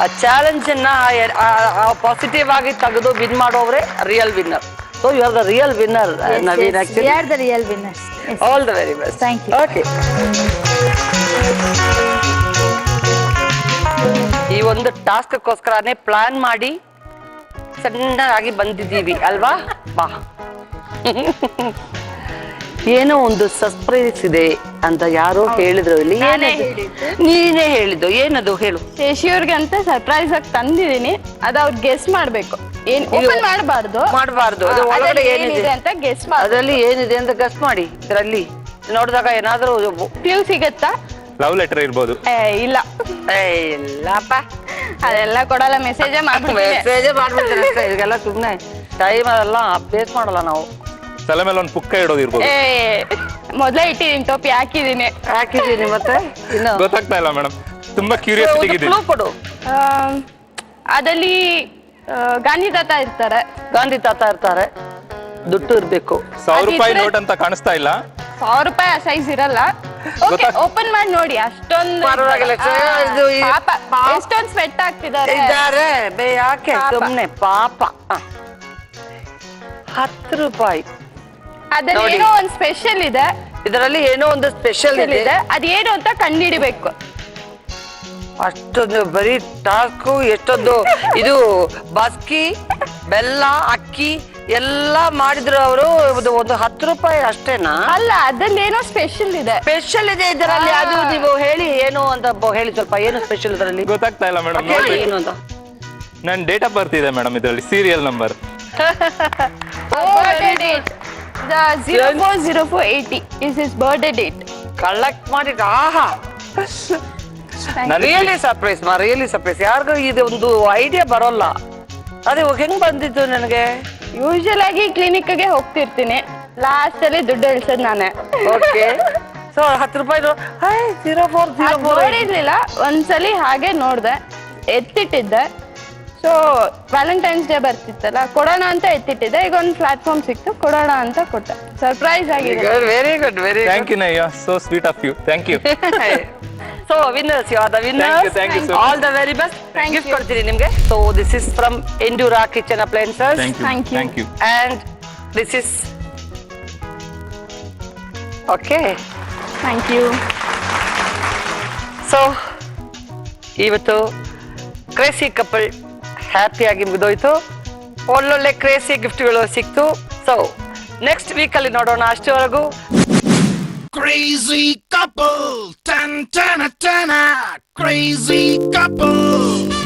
ಆ ಚಾಲೆಂಜ್ ಅನ್ನ ಪಾಸಿಟಿವ್ ಆಗಿ ತೆಗೆದು ವಿನ್ ಮಾಡೋವ್ರೆ real winner. So you are the real winner Naveen. We are the real winners. Yes. All the very best. Thank you. Okay, ಈ ಒಂದು ಟಾಸ್ಕ್ಗೋಸ್ಕರನೇ ಪ್ಲಾನ್ ಮಾಡಿ ಸಣ್ಣದಾಗಿ ಬಂದಿದ್ದೀವಿ ಅಲ್ವಾ? ಬಾ. ಏನೋ ಒಂದು ಸರ್ಪ್ರೈಸ್ ಇದೆ ಅಂತ ಯಾರೋ ಹೇಳಿದ್ರು ಇಲ್ಲಿ. ನೀನೇ ಹೇಳಿದ್ದು ಏನದು ಹೇಳು. ಶಶಿಯವ್ರಿಗೆ ಅಂತ ಸರ್ಪ್ರೈಸ್ ಆಗಿ ತಂದಿದೀನಿ, ಅದು ಅವ್ರು ಗೆಸ್ ಮಾಡ್ಬೇಕು. ಏನ್ ಓಪನ್ ಮಾಡಬಾರ್ದು ಅದು ಒಳಗಡೆ ಏನಿದೆ ಅಂತ ಗೆಸ್ ಮಾಡಿ. ಅದರಲ್ಲಿ ಏನಿದೆ ಅಂತ ಗೆಸ್ ಮಾಡಿ. ಇದರಲ್ಲಿ ನೋಡಿದಾಗ ಏನಾದ್ರೂ ಕ್ಲೂ ಸಿಗತ್ತಾ? ಲವ್ ಲೆಟರ್ ಇರ್ಬೋದು. ಇಲ್ಲ, ಇಲ್ಲಪ್ಪ, ಅದೆಲ್ಲ ಕೊಡಲ್ಲ. ಮೆಸೇಜೇ ಮೆಸೇಜೇ ಮಾಡ್ಬಿಡ್ತಾರೆ ಅಷ್ಟೇ. ಇದೆಲ್ಲ ಸುಮ್ಮನೆ ಟೈಮ್ ಅದೆಲ್ಲ ಅಪ್ಡೇಟ್ ಮಾಡಲ್ಲ ನಾವು. ತಲೆ ಮೇಲೆ ಒಂದು ಪುಕ್ಕ ಇಡೋದು ಇರ್ಬೋದು. ಮೊದ್ಲೇ ಇಟ್ಟಿದ್ದೀನಿ, ಟೋಪಿ ಹಾಕಿದ್ದೀನಿ ಮತ್ತೆ ಇನ್ನು ಗೊತ್ತಾಗ್ತಾ ಇಲ್ಲ ಮೇಡಮ್, ತುಂಬಾ ಕ್ಯೂರಿಯಾಸಿಟಿ ಇದೆ. ಕ್ಲೂ ಕೊಡು. ಅದಲ್ಲಿ ಗಾಂಧಿ ತಾತ ಇರ್ತಾರೆ. ಗಾಂಧಿ ತಾತ ಇರ್ತಾರೆ. ದುಡ್ಡು ಇರ್ಬೇಕು. 1,000 ರೂಪಾಯಿ ನೋಟ್ ಅಂತ ಕಾಣಿಸ್ತಾ ಇಲ್ಲ. 1,000 ರೂಪಾಯಿ ಸೈಜ್ ಇರಲ್ಲ. ಓಪನ್ ಮಾಡಿ ನೋಡಿ. ಅಷ್ಟೊಂದು ಪರವಾಗಿಲ್ಲ. ಎಷ್ಟೊಂದು ಸ್ವೆಟ್ ಆಗ್ತಿದ್ದಾರೆ. ಯಾಕೆ ಸುಮ್ನೆ ಪಾಪ. 10 ರೂಪಾಯಿ. ಅದ್ರಲ್ಲಿ ಏನೋ ಒಂದು ಸ್ಪೆಷಲ್ ಇದೆ. ಇದರಲ್ಲಿ ಏನೋ ಒಂದು ಸ್ಪೆಷಲ್ ಇದೆ. ಅದೇನು ಅಂತ ಕಂಡುಹಿಡಿಬೇಕು. ಅಷ್ಟೊಂದು ಬರೀ ಟಾಸ್ಕು. ಎಷ್ಟೊಂದು ಇದು ಬಾಸ್ಕಿ, ಬೆಲ್ಲ, ಅಕ್ಕಿ ಎಲ್ಲ ಮಾಡಿದ್ರು ಅವರು. ಒಂದು 10 ರೂಪಾಯಿ ಅಷ್ಟೇನಾ? ಅಲ್ಲ, ಅದ್ರಲ್ಲಿ ಏನೋ ಸ್ಪೆಷಲ್ ಇದೆ. ಸ್ಪೆಷಲ್ ಇದೆ ಇದರಲ್ಲಿ. ಅದು ನೀವು ಹೇಳಿ ಏನು ಅಂತ ಹೇಳಿ ಸ್ವಲ್ಪ. ಏನು ಸ್ಪೆಷಲ್ ಇದರಲ್ಲಿ? ಗೊತ್ತಾಗ್ತಾ ಇಲ್ಲ ಮೇಡಮ್. ಏನು ಅಂತ. ನನ್ನ ಡೇಟ್ ಆಫ್ ಬರ್ತ್ ಇದೆ ಮೇಡಮ್ ಇದರಲ್ಲಿ, serial number. Birthday date. The 040480 is his birthday date. Collect ಮಾಡಿ. ಆಹಾ, ರಿಯಲಿ ಸರ್ಪ್ರೈಸ್ ರಿಯಲಿ ಸರ್ಪ್ರೈಸ್. ಯಾರಿಗೂ ಇದು ಒಂದು ಐಡಿಯಾ ಬರೋಲ್ಲ. ಅದೇ ಹೆಂಗ್ ಬಂದಿದ್ದು ನನಗೆ? ಯೂಶಲ್ ಆಗಿ ಕ್ಲಿನಿಕ್ಗೆ ಹೋಗ್ತಿರ್ತೀನಿ. ಲಾಸ್ಟ್ ಅಲ್ಲಿ ದುಡ್ಡು ಇಳಿಸೋದು ನಾನೇ. ಓಕೆ, ಸೊ 10 ರೂಪಾಯಿ ನೋಡಿರ್ಲಿಲ್ಲ. ಒಂದ್ಸಲಿ ಹಾಗೆ ನೋಡ್ದೆ, ಎತ್ತಿಟ್ಟಿದ್ದೆ. ಸೊ ವ್ಯಾಲೆಂಟೈನ್ಸ್ ಡೇ ಬರ್ತಿತ್ತಲ್ಲ, ಕೊಡೋಣ ಅಂತ ಎತ್ತಿಟ್ಟಿದ್ದೆ. ಈಗ ಒಂದು ಪ್ಲಾಟ್ಫಾರ್ಮ್ ಸಿಕ್ತು, ಕೊಡೋಣ ಅಂತ ಕೊಟ್ಟೆ. ಸರ್ಪ್ರೈಸ್ ಆಗಿದೆ. Very good, very thank you ನಯ್ಯ, so sweet of you. Thank you. So winners, you are the winners. Thank you so much. All the very best. Gift ಕೊಡ್ತೀನಿ ನಿಮ್ಗೆ. So this is from Endura kitchen appliances. Thank you. And this is okay. Thank you. So ಇವತ್ತು ಕ್ರೇಸಿ ಕಪಲ್ ಹ್ಯಾಪಿಯಾಗಿ ಮುಗಿದೋಯ್ತು. ಒಳ್ಳೊಳ್ಳೆ ಕ್ರೇಸಿ ಗಿಫ್ಟ್ಗಳು ಸಿಕ್ತು. ಸೊ ನೆಕ್ಸ್ಟ್ ವೀಕಲ್ಲಿ ನೋಡೋಣ. ಅಷ್ಟವರೆಗೂ Crazy couple, tan tan tan, crazy couple.